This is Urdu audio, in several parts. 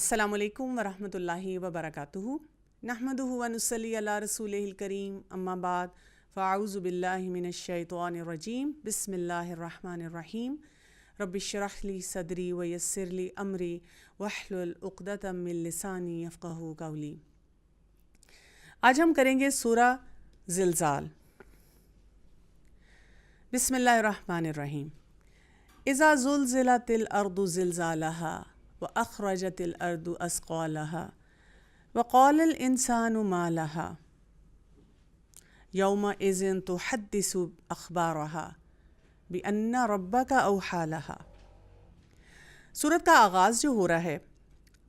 السلام علیکم ورحمۃ اللہ وبرکاتہ نحمدہ ونصلی علی رسولہ الکریم اما بعد فاعوذ باللہ من الشیطان الرجیم بسم اللہ الرحمن الرحیم رب اشرح لی صدری ویسر لی امری واحلل عقدۃ من لسانی یفقہوا قولی۔ آج ہم کریں گے سورہ زلزال۔ بسم اللہ الرحمن الرحیم۔ اذا زلزلت الارض زلزالها وأخرجت الأرض أثقالها وقال الإنسان ما لها يومئذ تحدث أخبارها بأن ربك أوحى لها۔ سورت کا آغاز جو ہو رہا ہے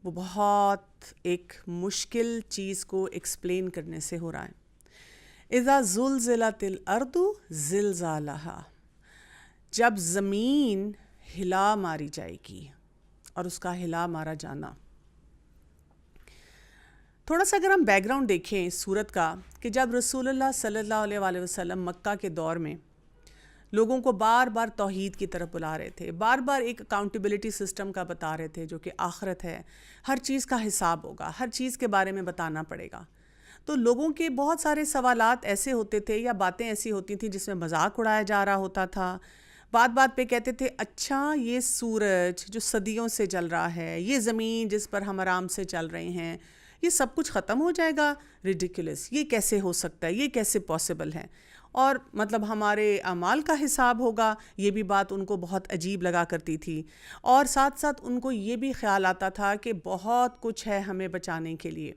وہ بہت ایک مشکل چیز کو ایکسپلین کرنے سے ہو رہا ہے۔ اذا زلزلت الارض زلزالها، جب زمین ہلا ماری جائے گی، اور اس کا ہلا مارا جانا۔ تھوڑا سا اگر ہم بیک گراؤنڈ دیکھیں اس سورت کا، کہ جب رسول اللہ صلی اللہ علیہ وآلہ وسلم مکہ کے دور میں لوگوں کو بار بار توحید کی طرف بلا رہے تھے، بار بار ایک اکاؤنٹیبلٹی سسٹم کا بتا رہے تھے جو کہ آخرت ہے، ہر چیز کا حساب ہوگا، ہر چیز کے بارے میں بتانا پڑے گا، تو لوگوں کے بہت سارے سوالات ایسے ہوتے تھے یا باتیں ایسی ہوتی تھیں جس میں مذاق اڑایا جا رہا ہوتا تھا۔ بات بات پہ کہتے تھے اچھا یہ سورج جو صدیوں سے جل رہا ہے، یہ زمین جس پر ہم آرام سے چل رہے ہیں، یہ سب کچھ ختم ہو جائے گا؟ ریڈیکولس، یہ کیسے ہو سکتا ہے، یہ کیسے پاسبل ہے؟ اور مطلب ہمارے اعمال کا حساب ہوگا، یہ بھی بات ان کو بہت عجیب لگا کرتی تھی۔ اور ساتھ ساتھ ان کو یہ بھی خیال آتا تھا کہ بہت کچھ ہے ہمیں بچانے کے لیے،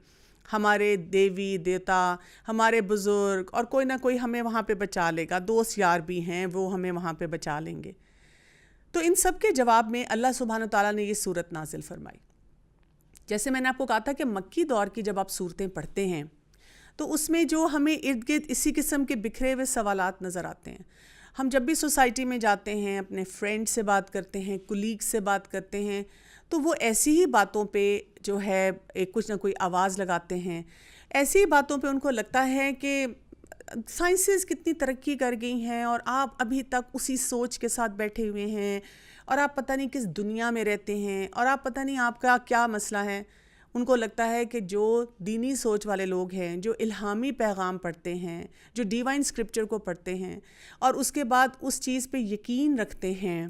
ہمارے دیوی دیوتا، ہمارے بزرگ، اور کوئی نہ کوئی ہمیں وہاں پہ بچا لے گا، دوست یار بھی ہیں وہ ہمیں وہاں پہ بچا لیں گے۔ تو ان سب کے جواب میں اللہ سبحانہ وتعالیٰ نے یہ صورت نازل فرمائی۔ جیسے میں نے آپ کو کہا تھا کہ مکی دور کی جب آپ صورتیں پڑھتے ہیں تو اس میں جو ہمیں ارد گرد اسی قسم کے بکھرے ہوئے سوالات نظر آتے ہیں۔ ہم جب بھی سوسائٹی میں جاتے ہیں، اپنے فرینڈ سے بات کرتے ہیں، کولیگ سے بات کرتے ہیں، تو وہ ایسی ہی باتوں پہ جو ہے کچھ نہ کوئی آواز لگاتے ہیں۔ ایسی ہی باتوں پہ ان کو لگتا ہے کہ سائنسز کتنی ترقی کر گئی ہیں اور آپ ابھی تک اسی سوچ کے ساتھ بیٹھے ہوئے ہیں، اور آپ پتہ نہیں کس دنیا میں رہتے ہیں، اور آپ پتہ نہیں آپ کا کیا مسئلہ ہے۔ ان کو لگتا ہے کہ جو دینی سوچ والے لوگ ہیں، جو الہامی پیغام پڑھتے ہیں، جو ڈیوائن اسکرپچر کو پڑھتے ہیں اور اس کے بعد اس چیز پہ یقین رکھتے ہیں،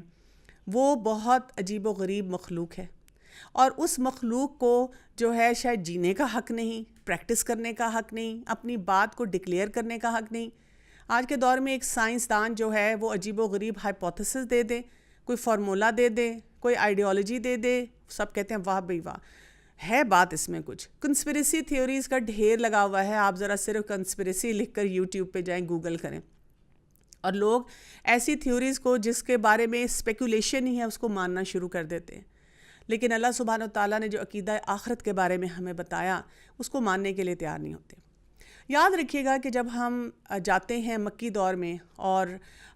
وہ بہت عجیب و غریب مخلوق ہے، اور اس مخلوق کو جو ہے شاید جینے کا حق نہیں، پریکٹس کرنے کا حق نہیں، اپنی بات کو ڈکلیئر کرنے کا حق نہیں۔ آج کے دور میں ایک سائنسدان جو ہے وہ عجیب و غریب ہائپوتھیسس دے دے، کوئی فارمولا دے دے، کوئی آئیڈیالوجی دے دے، سب کہتے ہیں واہ بھئی واہ، ہے بات اس میں کچھ۔ کنسپریسی تھیوریز کا ڈھیر لگا ہوا ہے، آپ ذرا صرف کنسپریسی لکھ کر یوٹیوب پہ جائیں، گوگل کریں، اور لوگ ایسی تھیوریز کو جس کے بارے میں اسپیکولیشن ہی ہے اس کو ماننا شروع کر دیتے ہیں۔ لیکن اللہ سبحانہ وتعالیٰ نے جو عقیدہ آخرت کے بارے میں ہمیں بتایا اس کو ماننے کے لیے تیار نہیں ہوتے۔ یاد رکھیے گا کہ جب ہم جاتے ہیں مکی دور میں اور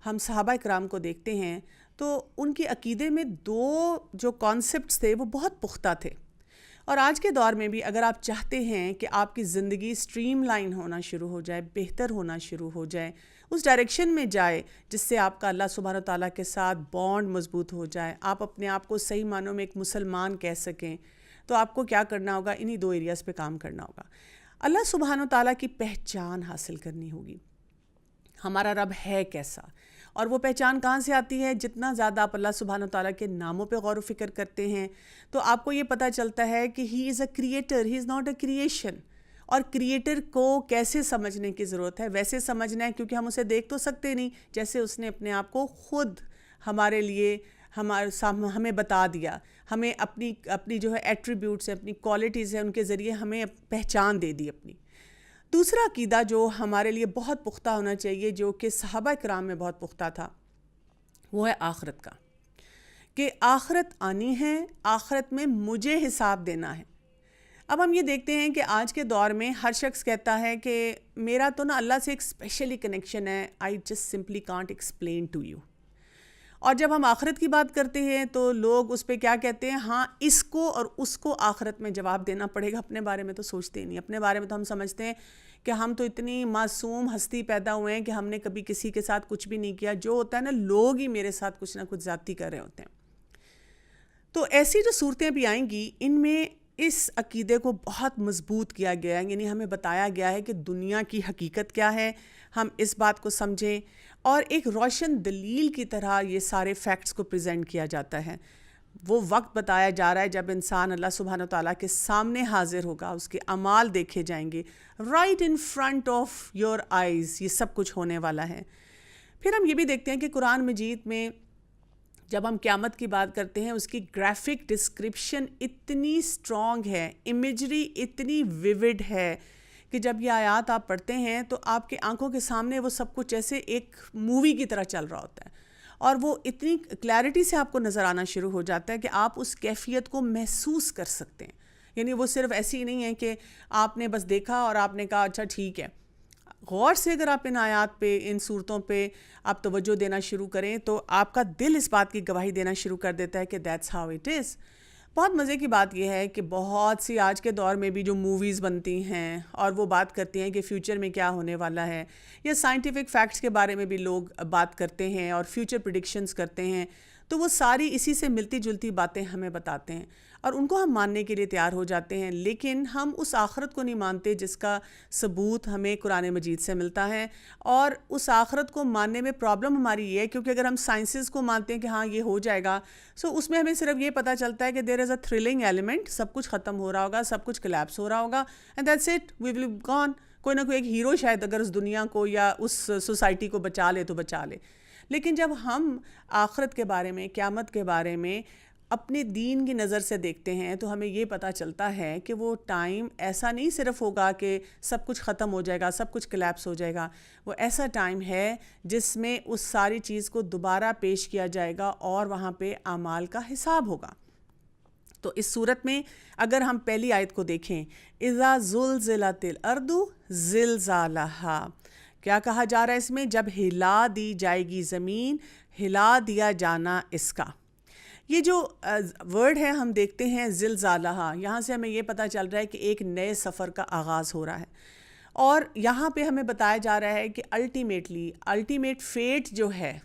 ہم صحابہ کرام کو دیکھتے ہیں تو ان کے عقیدے میں دو جو کانسیپٹس تھے وہ بہت پختہ تھے۔ اور آج کے دور میں بھی اگر آپ چاہتے ہیں کہ آپ کی زندگی سٹریم لائن ہونا شروع ہو جائے، بہتر ہونا شروع ہو جائے، اس ڈائریکشن میں جائے جس سے آپ کا اللہ سبحانہ وتعالیٰ کے ساتھ بانڈ مضبوط ہو جائے، آپ اپنے آپ کو صحیح معنوں میں ایک مسلمان کہہ سکیں، تو آپ کو کیا کرنا ہوگا؟ انہی دو ایریاز پہ کام کرنا ہوگا۔ اللہ سبحانہ وتعالیٰ کی پہچان حاصل کرنی ہوگی، ہمارا رب ہے کیسا، اور وہ پہچان کہاں سے آتی ہے؟ جتنا زیادہ آپ اللہ سبحانہ وتعالیٰ کے ناموں پہ غور و فکر کرتے ہیں تو آپ کو یہ پتہ چلتا ہے کہ he is a creator, he is not a creation. اور کریٹر کو کیسے سمجھنے کی ضرورت ہے؟ ویسے سمجھنا ہے کیونکہ ہم اسے دیکھ تو سکتے نہیں، جیسے اس نے اپنے آپ کو خود ہمارے لیے ہمیں بتا دیا، ہمیں اپنی جو ہے ایٹریبیوٹس ہیں، اپنی کوالٹیز ہیں، ان کے ذریعے ہمیں پہچان دے دی اپنی۔ دوسرا عقیدہ جو ہمارے لیے بہت پختہ ہونا چاہیے، جو کہ صحابہ کرام میں بہت پختہ تھا، وہ ہے آخرت کا، کہ آخرت آنی ہے، آخرت میں مجھے حساب دینا ہے۔ اب ہم یہ دیکھتے ہیں کہ آج کے دور میں ہر شخص کہتا ہے کہ میرا تو نا اللہ سے ایک اسپیشلی کنیکشن ہے، I just simply can't explain to you. اور جب ہم آخرت کی بات کرتے ہیں تو لوگ اس پہ کیا کہتے ہیں؟ ہاں اس کو اور اس کو آخرت میں جواب دینا پڑے گا، اپنے بارے میں تو سوچتے ہی نہیں۔ اپنے بارے میں تو ہم سمجھتے ہیں کہ ہم تو اتنی معصوم ہستی پیدا ہوئے ہیں کہ ہم نے کبھی کسی کے ساتھ کچھ بھی نہیں کیا، جو ہوتا ہے نا لوگ ہی میرے ساتھ کچھ نہ کچھ زیادتی کر رہے ہوتے ہیں۔ تو ایسی جو صورتیں بھی آئیں گی، ان میں اس عقیدے کو بہت مضبوط کیا گیا ہے، یعنی ہمیں بتایا گیا ہے کہ دنیا کی حقیقت کیا ہے، ہم اس بات کو سمجھیں، اور ایک روشن دلیل کی طرح یہ سارے فیکٹس کو پریزنٹ کیا جاتا ہے۔ وہ وقت بتایا جا رہا ہے جب انسان اللہ سبحانہ وتعالیٰ کے سامنے حاضر ہوگا، اس کے اعمال دیکھے جائیں گے، right in front of your eyes, یہ سب کچھ ہونے والا ہے۔ پھر ہم یہ بھی دیکھتے ہیں کہ قرآن مجید میں جب ہم قیامت کی بات کرتے ہیں، اس کی گرافک ڈسکرپشن اتنی سٹرونگ ہے، امیجری اتنی ویوڈ ہے کہ جب یہ آیات آپ پڑھتے ہیں تو آپ کے آنکھوں کے سامنے وہ سب کچھ ایسے ایک مووی کی طرح چل رہا ہوتا ہے، اور وہ اتنی کلیئرٹی سے آپ کو نظر آنا شروع ہو جاتا ہے کہ آپ اس کیفیت کو محسوس کر سکتے ہیں۔ یعنی وہ صرف ایسی ہی نہیں ہے کہ آپ نے بس دیکھا اور آپ نے کہا اچھا ٹھیک ہے۔ غور سے اگر آپ ان آیات پہ، ان صورتوں پہ آپ توجہ دینا شروع کریں تو آپ کا دل اس بات کی گواہی دینا شروع کر دیتا ہے کہ دیٹس ہاؤ اٹ از۔ بہت مزے کی بات یہ ہے کہ بہت سی آج کے دور میں بھی جو موویز بنتی ہیں اور وہ بات کرتی ہیں کہ فیوچر میں کیا ہونے والا ہے، یا سائنٹیفک فیکٹس کے بارے میں بھی لوگ بات کرتے ہیں اور فیوچر پریڈکشنز کرتے ہیں، تو وہ ساری اسی سے ملتی جلتی باتیں ہمیں بتاتے ہیں اور ان کو ہم ماننے کے لیے تیار ہو جاتے ہیں، لیکن ہم اس آخرت کو نہیں مانتے جس کا ثبوت ہمیں قرآن مجید سے ملتا ہے۔ اور اس آخرت کو ماننے میں پرابلم ہماری یہ ہے کیونکہ اگر ہم سائنسز کو مانتے ہیں کہ ہاں یہ ہو جائے گا، سو اس میں ہمیں صرف یہ پتہ چلتا ہے کہ دیر از اے تھرلنگ ایلیمنٹ، سب کچھ ختم ہو رہا ہوگا، سب کچھ کلیپس ہو رہا ہوگا، and that's it, we will gone. کوئی نہ کوئی ایک ہیرو شاید اگر اس دنیا کو یا اس سوسائٹی کو بچا لے تو بچا لے۔ لیکن جب ہم آخرت کے بارے میں، قیامت کے بارے میں اپنے دین کی نظر سے دیکھتے ہیں تو ہمیں یہ پتہ چلتا ہے کہ وہ ٹائم ایسا نہیں صرف ہوگا کہ سب کچھ ختم ہو جائے گا، سب کچھ کلیپس ہو جائے گا، وہ ایسا ٹائم ہے جس میں اس ساری چیز کو دوبارہ پیش کیا جائے گا اور وہاں پہ اعمال کا حساب ہوگا۔ تو اس صورت میں اگر ہم پہلی آیت کو دیکھیں، اذا زلزلت الارض زلزالہا، کیا کہا جا رہا ہے اس میں؟ جب ہلا دی جائے گی زمین، ہلا دیا جانا اس کا۔ یہ جو ورڈ ہے ہم دیکھتے ہیں زلزالہا، یہاں سے ہمیں یہ پتہ چل رہا ہے کہ ایک نئے سفر کا آغاز ہو رہا ہے، اور یہاں پہ ہمیں بتایا جا رہا ہے کہ الٹیمیٹ فیٹ جو ہے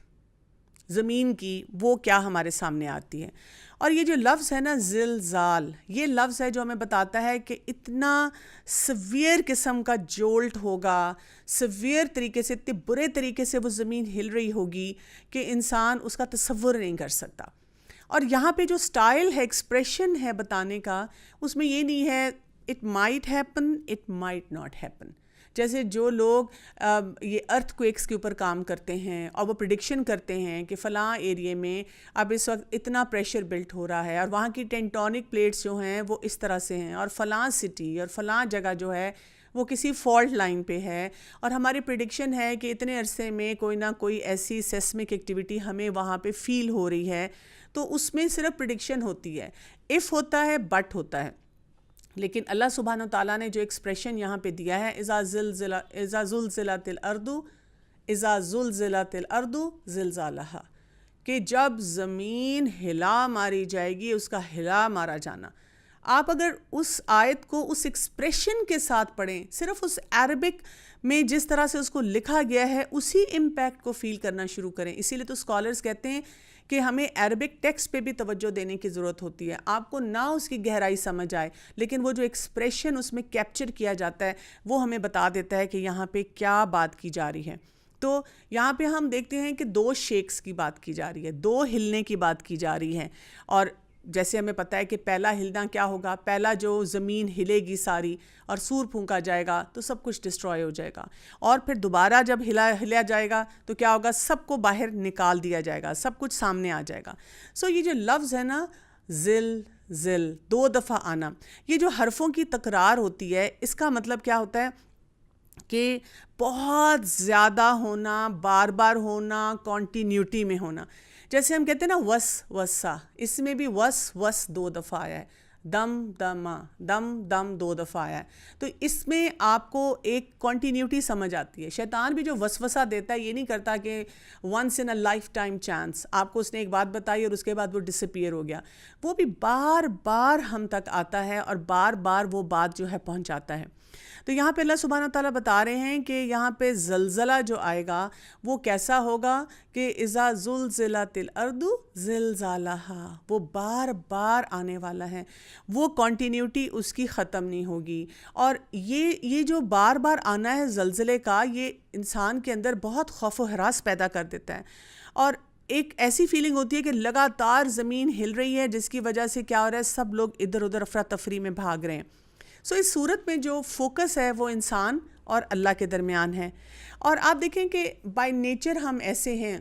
زمین کی وہ کیا ہمارے سامنے آتی ہے۔ اور یہ جو لفظ ہے نا زلزال، یہ لفظ ہے جو ہمیں بتاتا ہے کہ اتنا سویر قسم کا جولٹ ہوگا، سویر طریقے سے، اتنے برے طریقے سے وہ زمین ہل رہی ہوگی کہ انسان اس کا تصور نہیں کر سکتا۔ اور یہاں پہ جو سٹائل ہے، ایکسپریشن ہے بتانے کا، اس میں یہ نہیں ہے it might happen, it might not happen. جیسے جو لوگ یہ ارتھ کویکس کے اوپر کام کرتے ہیں اور وہ پریڈکشن کرتے ہیں کہ فلاں ایریے میں اب اس وقت اتنا پریشر بلٹ ہو رہا ہے اور وہاں کی ٹینٹونک پلیٹس جو ہیں وہ اس طرح سے ہیں، اور فلاں سٹی اور فلاں جگہ جو ہے وہ کسی فالٹ لائن پہ ہے، اور ہماری پریڈکشن ہے کہ اتنے عرصے میں کوئی نہ کوئی ایسی سیسمک ایکٹیویٹی ہمیں وہاں پہ فیل ہو رہی ہے، تو اس میں صرف پریڈکشن ہوتی ہے، اف ہوتا ہے، بٹ ہوتا ہے۔ لیکن اللہ سبحانہ وتعالیٰ نے جو ایکسپریشن یہاں پہ دیا ہے، اذا زلزلت الارض زلزالہا، کہ جب زمین ہلا ماری جائے گی، اس کا ہلا مارا جانا۔ آپ اگر اس آیت کو اس ایکسپریشن کے ساتھ پڑھیں، صرف اس عربک میں جس طرح سے اس کو لکھا گیا ہے اسی امپیکٹ کو فیل کرنا شروع کریں۔ اسی لیے تو اسکالرز کہتے ہیں کہ ہمیں عربک ٹیکسٹ پہ بھی توجہ دینے کی ضرورت ہوتی ہے، آپ کو نہ اس کی گہرائی سمجھ آئے لیکن وہ جو ایکسپریشن اس میں کیپچر کیا جاتا ہے وہ ہمیں بتا دیتا ہے کہ یہاں پہ کیا بات کی جا رہی ہے۔ تو یہاں پہ ہم دیکھتے ہیں کہ 2 شیکس کی بات کی جا رہی ہے، 2 ہلنے کی بات کی جا رہی ہے، اور جیسے ہمیں پتہ ہے کہ پہلا ہلنا کیا ہوگا، پہلا جو زمین ہلے گی ساری اور سور پھونکا جائے گا تو سب کچھ ڈسٹروائے ہو جائے گا، اور پھر دوبارہ جب ہلا جائے گا تو کیا ہوگا، سب کو باہر نکال دیا جائے گا، سب کچھ سامنے آ جائے گا۔ سو یہ جو لفظ ہے نا زل 2 دفعہ آنا، یہ جو حرفوں کی تکرار ہوتی ہے، اس کا مطلب کیا ہوتا ہے کہ بہت زیادہ ہونا، بار بار ہونا، کانٹینیوٹی میں ہونا۔ جیسے ہم کہتے ہیں نا وسا، اس میں بھی وس 2 دفعہ آیا ہے، دم 2 دفعہ آیا ہے، تو اس میں آپ کو ایک کنٹینیوٹی سمجھ آتی ہے۔ شیطان بھی جو وسوسہ دیتا ہے یہ نہیں کرتا کہ once in a lifetime chance, آپ کو اس نے ایک بات بتائی اور اس کے بعد وہ ڈس اپیئر ہو گیا، وہ بھی بار بار ہم تک آتا ہے اور بار بار وہ بات جو ہے پہنچاتا ہے۔ تو یہاں پہ اللہ سبحانہ تعالیٰ بتا رہے ہیں کہ یہاں پہ زلزلہ جو آئے گا وہ کیسا ہوگا کہ اذا زلزلت الارض زلزالہا، وہ بار بار آنے والا ہے، وہ کنٹینیوٹی اس کی ختم نہیں ہوگی. اور یہ جو بار بار آنا ہے زلزلے کا، یہ انسان کے اندر بہت خوف و ہراس پیدا کر دیتا ہے، اور ایک ایسی فیلنگ ہوتی ہے کہ لگاتار زمین ہل رہی ہے، جس کی وجہ سے کیا ہو رہا ہے، سب لوگ ادھر ادھر افراتفری میں بھاگ رہے ہیں. سو اس صورت میں جو فوکس ہے وہ انسان اور اللہ کے درمیان ہے. اور آپ دیکھیں کہ بائی نیچر ہم ایسے ہیں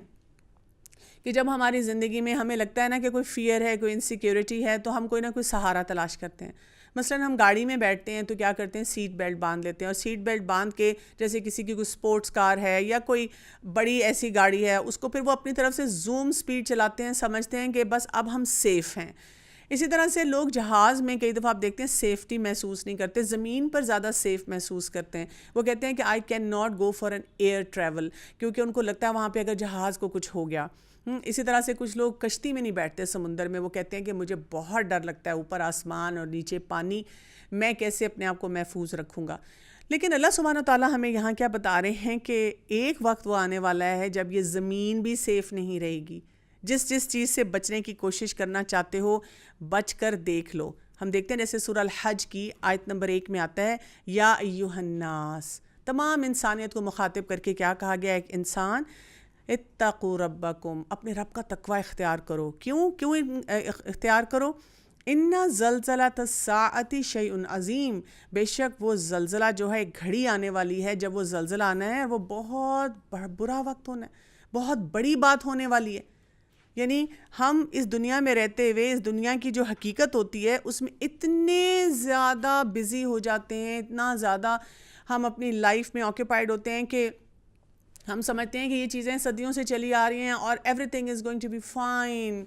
کہ جب ہماری زندگی میں ہمیں لگتا ہے نا کہ کوئی فیئر ہے، کوئی انسیکیورٹی ہے، تو ہم کوئی نہ کوئی سہارا تلاش کرتے ہیں. مثلا ہم گاڑی میں بیٹھتے ہیں تو کیا کرتے ہیں، سیٹ بیلٹ باندھ لیتے ہیں، اور سیٹ بیلٹ باندھ کے جیسے کسی کی کوئی سپورٹس کار ہے یا کوئی بڑی ایسی گاڑی ہے، اس کو پھر وہ اپنی طرف سے زوم سپیڈ چلاتے ہیں، سمجھتے ہیں کہ بس اب ہم سیف ہیں. اسی طرح سے لوگ جہاز میں کئی دفعہ آپ دیکھتے ہیں سیفٹی محسوس نہیں کرتے، زمین پر زیادہ سیف محسوس کرتے ہیں. وہ کہتے ہیں کہ I can not go for an air travel, کیونکہ ان کو لگتا ہے وہاں پہ اگر جہاز کو کچھ ہو گیا. اسی طرح سے کچھ لوگ کشتی میں نہیں بیٹھتے سمندر میں، وہ کہتے ہیں کہ مجھے بہت ڈر لگتا ہے، اوپر آسمان اور نیچے پانی، میں کیسے اپنے آپ کو محفوظ رکھوں گا. لیکن اللہ سبحانہ تعالیٰ ہمیں یہاں کیا بتا رہے ہیں کہ ایک وقت وہ آنے والا ہے جب یہ زمین بھی سیف نہیں رہے گی. جس چیز سے بچنے کی کوشش کرنا چاہتے ہو، بچ کر دیکھ لو. ہم دیکھتے ہیں جیسے سورہ الحج کی آیت نمبر 1 میں آتا ہے، یا ایھا الناس، تمام انسانیت کو مخاطب کر کے کیا کہا گیا، ایک انسان، اتقوا ربکم، اپنے رب کا تقوی اختیار کرو. کیوں اختیار کرو؟ ان زلزلۃ الساعۃ شیء عظیم، بے شک وہ زلزلہ جو ہے، گھڑی آنے والی ہے، جب وہ زلزلہ آنا ہے وہ بہت برا وقت ہونا ہے، بہت بڑی بات ہونے والی ہے. یعنی ہم اس دنیا میں رہتے ہوئے اس دنیا کی جو حقیقت ہوتی ہے اس میں اتنے زیادہ بزی ہو جاتے ہیں، اتنا زیادہ ہم اپنی لائف میں آکوپائڈ ہوتے ہیں کہ ہم سمجھتے ہیں کہ یہ چیزیں صدیوں سے چلی آ رہی ہیں اور everything is going to be fine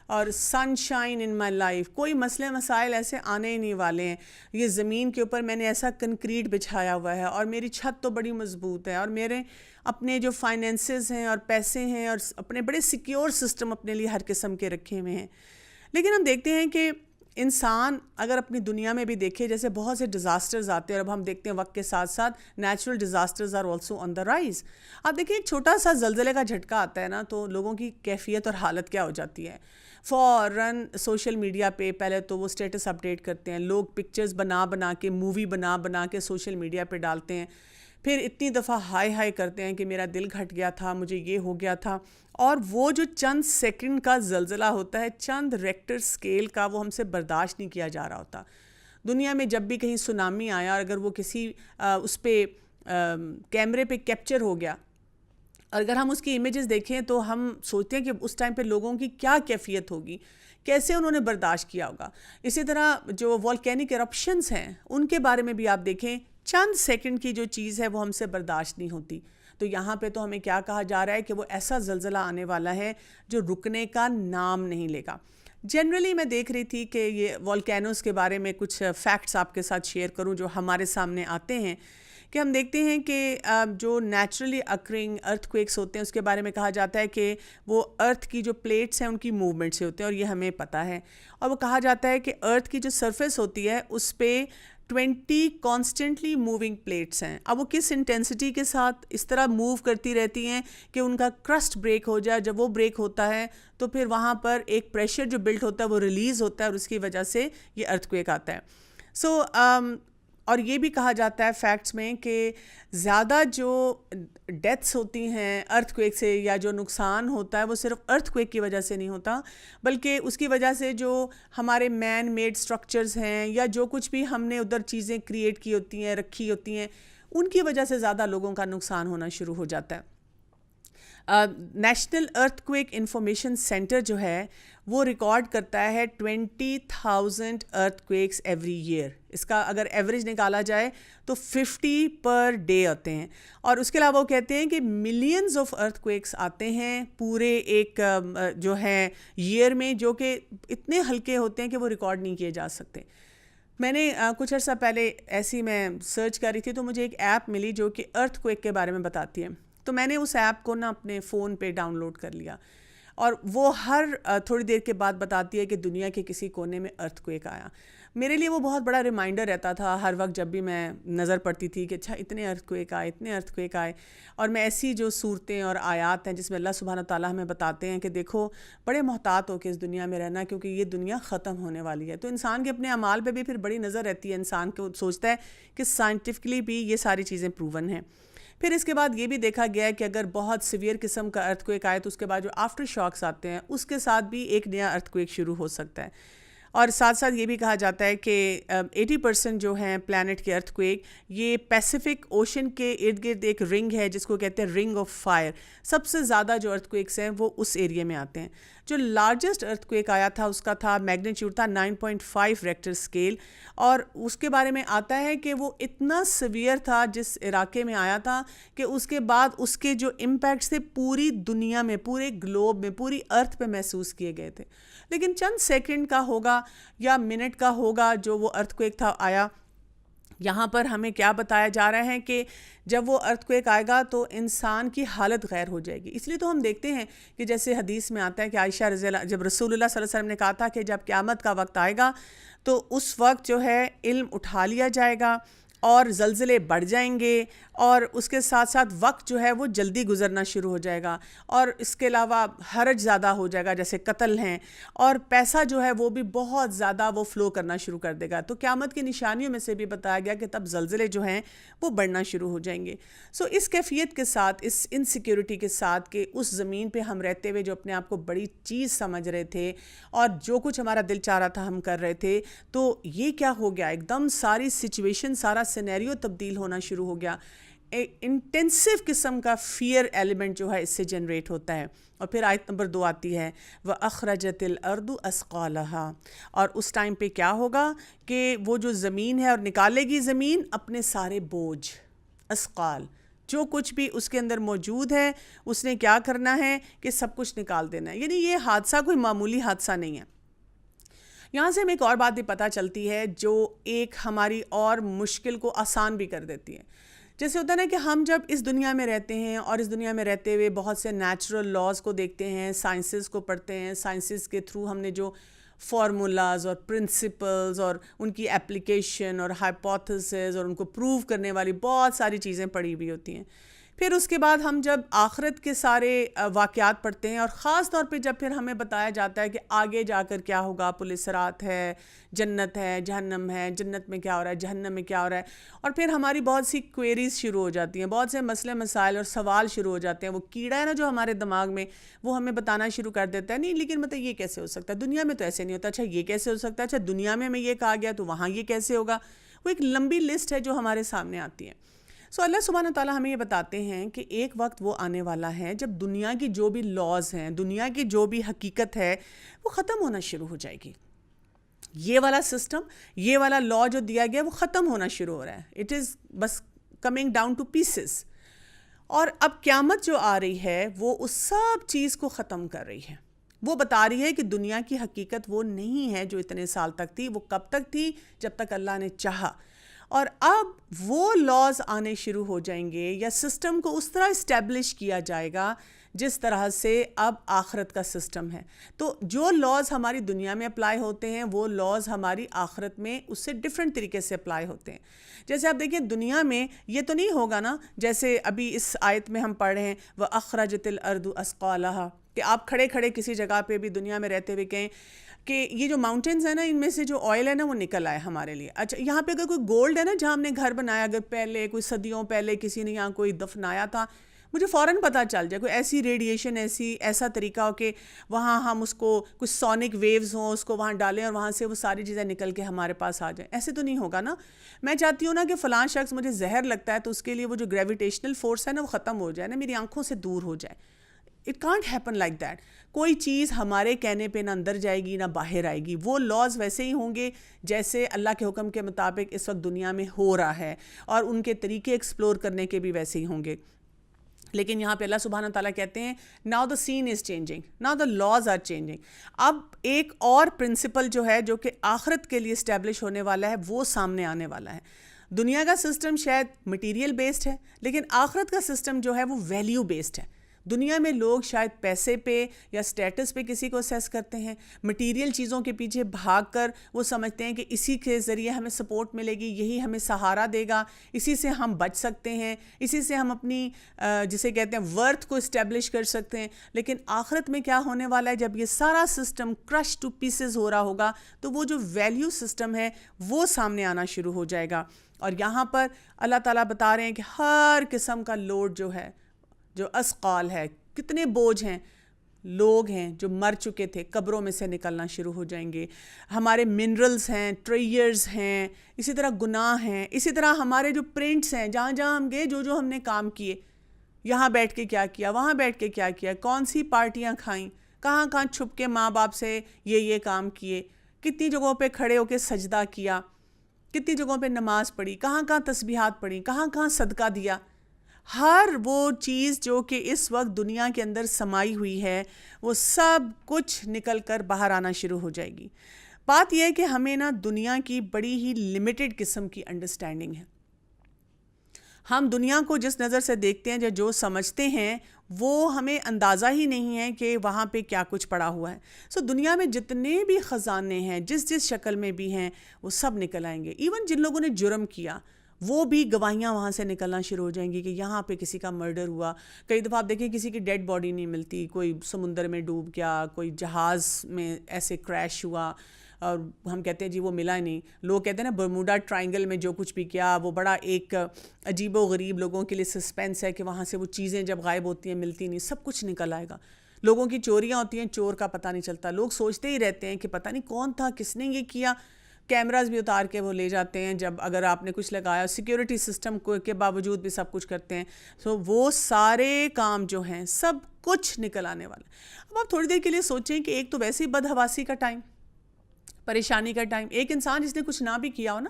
اور سن شائن ان مائی لائف. کوئی مسئلے مسائل ایسے آنے ہی نہیں والے ہیں. یہ زمین کے اوپر میں نے ایسا کنکریٹ بچھایا ہوا ہے اور میری چھت تو بڑی مضبوط ہے اور میرے اپنے جو فائنینسز ہیں اور پیسے ہیں اور اپنے بڑے سیکیور سسٹم اپنے لیے ہر قسم کے رکھے ہوئے ہیں. لیکن ہم دیکھتے ہیں کہ انسان اگر اپنی دنیا میں بھی دیکھے، جیسے بہت سے ڈیزاسٹرز آتے ہیں، اور اب ہم دیکھتے ہیں وقت کے ساتھ ساتھ natural disasters are also on the rise. آپ دیکھیں ایک چھوٹا سا زلزلے کا جھٹکا آتا ہے نا، تو لوگوں کی کیفیت اور حالت کیا ہو جاتی ہے. فوراً سوشل میڈیا پہ پہلے تو وہ سٹیٹس اپڈیٹ کرتے ہیں، لوگ پکچرز بنا کے، مووی بنا کے سوشل میڈیا پہ ڈالتے ہیں، پھر اتنی دفعہ ہائے کرتے ہیں کہ میرا دل گھٹ گیا تھا، مجھے یہ ہو گیا تھا. اور وہ جو چند سیکنڈ کا زلزلہ ہوتا ہے، چند ریکٹر سکیل کا، وہ ہم سے برداشت نہیں کیا جا رہا ہوتا. دنیا میں جب بھی کہیں سونامی آیا اور اگر وہ کسی اس پہ کیمرے پہ کیپچر ہو گیا، اور اگر ہم اس کی امیجز دیکھیں تو ہم سوچتے ہیں کہ اس ٹائم پہ لوگوں کی کیا کیفیت ہوگی، کیسے انہوں نے برداشت کیا ہوگا. اسی طرح جو والکینک ایرپشنز ہیں ان کے بارے میں بھی آپ دیکھیں، چند سیکنڈ کی جو چیز ہے وہ ہم سے برداشت نہیں ہوتی. تو یہاں پہ تو ہمیں کیا کہا جا رہا ہے کہ وہ ایسا زلزلہ آنے والا ہے جو رکنے کا نام نہیں لے گا. جنرلی میں دیکھ رہی تھی کہ یہ والکینوز کے بارے میں کچھ فیکٹس آپ کے ساتھ شیئر کروں جو ہمارے سامنے آتے ہیں، کہ ہم دیکھتے ہیں کہ جو نیچرلی اکرنگ ارتھ کویکس ہوتے ہیں اس کے بارے میں کہا جاتا ہے کہ وہ ارتھ کی جو پلیٹس ہیں ان کی موومنٹ سے ہوتے ہیں، اور یہ ہمیں پتہ ہے. اور وہ کہا جاتا ہے کہ ارتھ کی جو سرفیس ہوتی ہے اس پہ 20 کانسٹنٹلی موونگ پلیٹس ہیں. اب وہ کس انٹینسٹی کے ساتھ اس طرح موو کرتی رہتی ہیں کہ ان کا کرسٹ بریک ہو جائے. جب وہ بریک ہوتا ہے تو پھر وہاں پر ایک پریشر جو بلٹ ہوتا ہے وہ ریلیز ہوتا ہے، اور اس کی وجہ سے یہ ارتھ کویک آتا ہے. سو اور یہ بھی کہا جاتا ہے فیکٹس میں کہ زیادہ جو ڈیتھس ہوتی ہیں ارتھ کویک سے یا جو نقصان ہوتا ہے وہ صرف ارتھ کویک کی وجہ سے نہیں ہوتا، بلکہ اس کی وجہ سے جو ہمارے مین میڈ سٹرکچرز ہیں یا جو کچھ بھی ہم نے ادھر چیزیں کریٹ کی ہوتی ہیں، رکھی ہوتی ہیں، ان کی وجہ سے زیادہ لوگوں کا نقصان ہونا شروع ہو جاتا ہے. نیشنل ارتھ کویک انفارمیشن سینٹر جو ہے وہ ریکارڈ کرتا ہے 20,000 ارتھ کویکس ایوری ایئر. اس کا اگر ایوریج نکالا جائے تو 50 پر ڈے آتے ہیں. اور اس کے علاوہ وہ کہتے ہیں کہ ملینز آف ارتھ کویکس آتے ہیں پورے ایک جو ہے ایئر میں، جو کہ اتنے ہلکے ہوتے ہیں کہ وہ ریکارڈ نہیں کیے جا سکتے. میں نے کچھ عرصہ پہلے ایسی میں سرچ کر رہی تھی تو مجھے ایک ایپ ملی جو کہ ارتھ کویک کے بارے میں بتاتی ہے. تو میں نے اس ایپ کو نا اپنے فون پہ ڈاؤن لوڈ کر لیا. اور وہ ہر تھوڑی دیر کے بعد بتاتی ہے کہ دنیا کے کسی کونے میں ارتھ کویک آیا. میرے لیے وہ بہت بڑا ریمائنڈر رہتا تھا ہر وقت جب بھی میں نظر پڑتی تھی کہ اچھا اتنے ارتھ کویک آئے، اتنے ارتھ کویک آئے. اور میں ایسی جو صورتیں اور آیات ہیں جس میں اللہ سبحانہ تعالیٰ ہمیں بتاتے ہیں کہ دیکھو بڑے محتاط ہو کے اس دنیا میں رہنا، کیونکہ یہ دنیا ختم ہونے والی ہے. تو انسان کے اپنے اعمال پہ بھی پھر بڑی نظر رہتی ہے، انسان کو سوچتا ہے کہ سائنٹیفکلی بھی یہ ساری چیزیں پروون ہیں. پھر اس کے بعد یہ بھی دیکھا گیا ہے کہ اگر بہت سیویئر قسم کا ارتھ کویک آئے تو اس کے بعد جو آفٹر شاکس آتے ہیں اس کے ساتھ بھی ایک نیا ارتھ کویک شروع ہو سکتا ہے. اور ساتھ ساتھ یہ بھی کہا جاتا ہے کہ 80% جو ہیں پلانٹ کے ارتھ کویک یہ پیسیفک اوشن کے ارد گرد ایک رنگ ہے جس کو کہتے ہیں رنگ آف فائر. سب سے زیادہ جو ارتھ کویکس ہیں وہ اس ایریے میں آتے ہیں. جو لارجسٹ ارتھ کویک آیا تھا اس کا تھا میگنیچیوڈ تھا 9.5 ریکٹر اسکیل، اور اس کے بارے میں آتا ہے کہ وہ اتنا سیویئر تھا جس علاقے میں آیا تھا کہ اس کے بعد اس کے جو امپیکٹس تھے پوری دنیا میں، پورے گلوب میں، پوری ارتھ پہ محسوس کیے گئے تھے. لیکن چند سیکنڈ کا ہوگا یا منٹ کا ہوگا جو وہ ارتھ کویک تھا آیا. یہاں پر ہمیں کیا بتایا جا رہا ہے کہ جب وہ ارتھ کویک آئے گا تو انسان کی حالت غیر ہو جائے گی. اس لیے تو ہم دیکھتے ہیں کہ جیسے حدیث میں آتا ہے کہ عائشہ رضی اللہ، جب رسول اللہ صلی اللہ علیہ وسلم نے کہا تھا کہ جب قیامت کا وقت آئے گا تو اس وقت جو ہے علم اٹھا لیا جائے گا اور زلزلے بڑھ جائیں گے، اور اس کے ساتھ ساتھ وقت جو ہے وہ جلدی گزرنا شروع ہو جائے گا، اور اس کے علاوہ حرج زیادہ ہو جائے گا جیسے قتل ہیں، اور پیسہ جو ہے وہ بھی بہت زیادہ وہ فلو کرنا شروع کر دے گا. تو قیامت کی نشانیوں میں سے بھی بتایا گیا کہ تب زلزلے جو ہیں وہ بڑھنا شروع ہو جائیں گے. اس کیفیت کے ساتھ، اس انسیکیورٹی کے ساتھ کہ اس زمین پہ ہم رہتے ہوئے جو اپنے آپ کو بڑی چیز سمجھ رہے تھے اور جو کچھ ہمارا دل چاہ رہا تھا ہم کر رہے تھے، تو یہ کیا ہو گیا، ایک دم ساری سچویشن، سارا سینیریو تبدیل ہونا شروع ہو گیا. انٹینسو قسم کا فیئر ایلیمنٹ جو ہے اس سے جنریٹ ہوتا ہے. اور پھر آیت نمبر 2 آتی ہے وَأَخْرَجَتِ الْأَرْضُ أَثْقَالَهَا. اور اس ٹائم پہ کیا ہوگا کہ وہ جو زمین ہے اور نکالے گی زمین اپنے سارے بوجھ، اسقال، جو کچھ بھی اس کے اندر موجود ہے اس نے کیا کرنا ہے کہ سب کچھ نکال دینا ہے. یعنی یہ حادثہ کوئی معمولی حادثہ نہیں ہے. یہاں سے ہمیں ایک اور بات بھی پتہ چلتی ہے جو ایک ہماری اور مشکل کو آسان بھی کر دیتی ہے. جیسے ہوتا ہے نا کہ ہم جب اس دنیا میں رہتے ہیں اور اس دنیا میں رہتے ہوئے بہت سے نیچرل لاز کو دیکھتے ہیں، سائنسز کو پڑھتے ہیں، سائنسز کے تھرو ہم نے جو فارمولاز اور پرنسپلز اور ان کی اپلیکیشن اور ہائپوتھیسز اور ان کو پروو کرنے والی بہت ساری چیزیں پڑھی ہوئی ہوتی ہیں. پھر اس کے بعد ہم جب آخرت کے سارے واقعات پڑھتے ہیں، اور خاص طور پہ جب پھر ہمیں بتایا جاتا ہے کہ آگے جا کر کیا ہوگا، پل صراط ہے، جنت ہے، جہنم ہے، جنت میں کیا ہو رہا ہے، جہنم میں کیا ہو رہا ہے، اور پھر ہماری بہت سی کوئریز شروع ہو جاتی ہیں، بہت سے مسئلے مسائل اور سوال شروع ہو جاتے ہیں. وہ کیڑا ہے نا جو ہمارے دماغ میں، وہ ہمیں بتانا شروع کر دیتا ہے نہیں لیکن مطلب یہ کیسے ہو سکتا ہے، دنیا میں تو ایسے نہیں ہوتا، اچھا یہ کیسے ہو سکتا ہے، اچھا دنیا میں ہمیں یہ کہا گیا تو وہاں یہ کیسے ہوگا. وہ ایک لمبی لسٹ ہے جو ہمارے سامنے آتی ہے. اللہ سبحانہ تعالیٰ ہمیں یہ بتاتے ہیں کہ ایک وقت وہ آنے والا ہے جب دنیا کی جو بھی لاز ہیں، دنیا کی جو بھی حقیقت ہے وہ ختم ہونا شروع ہو جائے گی. یہ والا سسٹم، یہ والا لا جو دیا گیا وہ ختم ہونا شروع ہو رہا ہے. اٹ از بس کمنگ ڈاؤن ٹو پیسز. اور اب قیامت جو آ رہی ہے وہ اس سب چیز کو ختم کر رہی ہے. وہ بتا رہی ہے کہ دنیا کی حقیقت وہ نہیں ہے جو اتنے سال تک تھی. وہ کب تک تھی؟ جب تک اللہ نے چاہا. اور اب وہ لاز آنے شروع ہو جائیں گے یا سسٹم کو اس طرح اسٹیبلش کیا جائے گا جس طرح سے اب آخرت کا سسٹم ہے. تو جو لاز ہماری دنیا میں اپلائی ہوتے ہیں وہ لاز ہماری آخرت میں اس سے ڈیفرنٹ طریقے سے اپلائی ہوتے ہیں. جیسے آپ دیکھیں دنیا میں یہ تو نہیں ہوگا نا جیسے ابھی اس آیت میں ہم پڑھ رہے ہیں وَأَخْرَجَتِ الْأَرْضُ أَثْقَالَهَا، کہ آپ کھڑے کھڑے کسی جگہ پہ بھی دنیا میں رہتے ہوئے کہیں کہ یہ جو ماؤنٹینز ہیں نا ان میں سے جو آئل ہے نا وہ نکل آئے ہمارے لیے. اچھا یہاں پہ اگر کوئی گولڈ ہے نا جہاں ہم نے گھر بنایا، اگر پہلے کوئی صدیوں پہلے کسی نے یہاں کوئی دفنایا تھا، مجھے فوراً پتہ چل جائے کوئی ایسی ریڈیشن، ایسا طریقہ ہو کہ وہاں ہم اس کو کچھ سونک ویوز ہوں اس کو وہاں ڈالیں اور وہاں سے وہ ساری چیزیں نکل کے ہمارے پاس آ جائیں. ایسے تو نہیں ہوگا نا. میں چاہتی ہوں نا کہ فلاں شخص مجھے زہر لگتا ہے تو اس کے لیے وہ جو گریویٹیشنل فورس ہے نا وہ ختم ہو جائے نا، میری آنکھوں سے دور ہو جائے. It can't happen like that. کوئی چیز ہمارے کہنے پہ نہ اندر جائے گی نہ باہر آئے گی. وہ لاز ویسے ہی ہوں گے جیسے اللہ کے حکم کے مطابق اس وقت دنیا میں ہو رہا ہے، اور ان کے طریقے ایکسپلور کرنے کے بھی ویسے ہی ہوں گے. لیکن یہاں پہ اللہ سبحانہ تعالیٰ کہتے ہیں now the scene is changing, now the laws are changing. اب ایک اور پرنسپل جو ہے جو کہ آخرت کے لیے اسٹیبلش ہونے والا ہے وہ سامنے آنے والا ہے. دنیا کا سسٹم شاید مٹیریل بیسڈ ہے لیکن آخرت کا سسٹم جو ہے وہ ویلیو بیسڈ ہے. دنیا میں لوگ شاید پیسے پہ یا سٹیٹس پہ کسی کو اسیس کرتے ہیں, مٹیریل چیزوں کے پیچھے بھاگ کر وہ سمجھتے ہیں کہ اسی کے ذریعے ہمیں سپورٹ ملے گی, یہی ہمیں سہارا دے گا, اسی سے ہم بچ سکتے ہیں, اسی سے ہم اپنی جسے کہتے ہیں ورتھ کو اسٹیبلش کر سکتے ہیں. لیکن آخرت میں کیا ہونے والا ہے, جب یہ سارا سسٹم کرش ٹو پیسز ہو رہا ہوگا تو وہ جو ویلیو سسٹم ہے وہ سامنے آنا شروع ہو جائے گا. اور یہاں پر اللہ تعالیٰ بتا رہے ہیں کہ ہر قسم کا لوڈ جو ہے, جو اسقال ہے, کتنے بوجھ ہیں, لوگ ہیں جو مر چکے تھے قبروں میں سے نکلنا شروع ہو جائیں گے, ہمارے منرلز ہیں, ٹریئرز ہیں, اسی طرح گناہ ہیں, اسی طرح ہمارے جو پرنٹس ہیں, جہاں جہاں ہم گئے, جو ہم نے کام کیے, یہاں بیٹھ کے کیا کیا, وہاں بیٹھ کے کیا کیا, کون سی پارٹیاں کھائیں, کہاں کہاں چھپ کے ماں باپ سے یہ کام کیے, کتنی جگہوں پہ کھڑے ہو کے سجدہ کیا, کتنی جگہوں پہ نماز پڑھی, کہاں کہاں تسبیحات پڑھی, کہاں کہاں صدقہ دیا. ہر وہ چیز جو کہ اس وقت دنیا کے اندر سمائی ہوئی ہے وہ سب کچھ نکل کر باہر آنا شروع ہو جائے گی. بات یہ ہے کہ ہمیں نا دنیا کی بڑی ہی لمیٹڈ قسم کی انڈرسٹینڈنگ ہے. ہم دنیا کو جس نظر سے دیکھتے ہیں, جو سمجھتے ہیں, وہ ہمیں اندازہ ہی نہیں ہے کہ وہاں پہ کیا کچھ پڑا ہوا ہے. دنیا میں جتنے بھی خزانے ہیں, جس شکل میں بھی ہیں, وہ سب نکل آئیں گے. ایون جن لوگوں نے جرم کیا وہ بھی گواہیاں وہاں سے نکلنا شروع ہو جائیں گی کہ یہاں پہ کسی کا مرڈر ہوا. کئی دفعہ آپ دیکھیں کسی کی ڈیڈ باڈی نہیں ملتی, کوئی سمندر میں ڈوب گیا, کوئی جہاز میں ایسے کریش ہوا اور ہم کہتے ہیں جی وہ ملا نہیں. لوگ کہتے ہیں نا برموڈا ٹرائنگل میں جو کچھ بھی کیا وہ بڑا ایک عجیب و غریب لوگوں کے لیے سسپینس ہے کہ وہاں سے وہ چیزیں جب غائب ہوتی ہیں ملتی نہیں, سب کچھ نکل آئے گا. لوگوں کی چوریاں ہوتی ہیں, چور کا پتہ نہیں چلتا, لوگ سوچتے ہی رہتے ہیں کہ پتہ نہیں کون تھا, کس نے یہ کیا. کیمراز بھی اتار کے وہ لے جاتے ہیں جب اگر آپ نے کچھ لگایا, سیکیورٹی سسٹم کے باوجود بھی سب کچھ کرتے ہیں. وہ سارے کام جو ہیں سب کچھ نکل آنے والا. اب آپ تھوڑی دیر کے لیے سوچیں کہ ایک تو ویسے ہی بدحواسی کا ٹائم, پریشانی کا ٹائم, ایک انسان جس نے کچھ نہ بھی کیا ہو نا,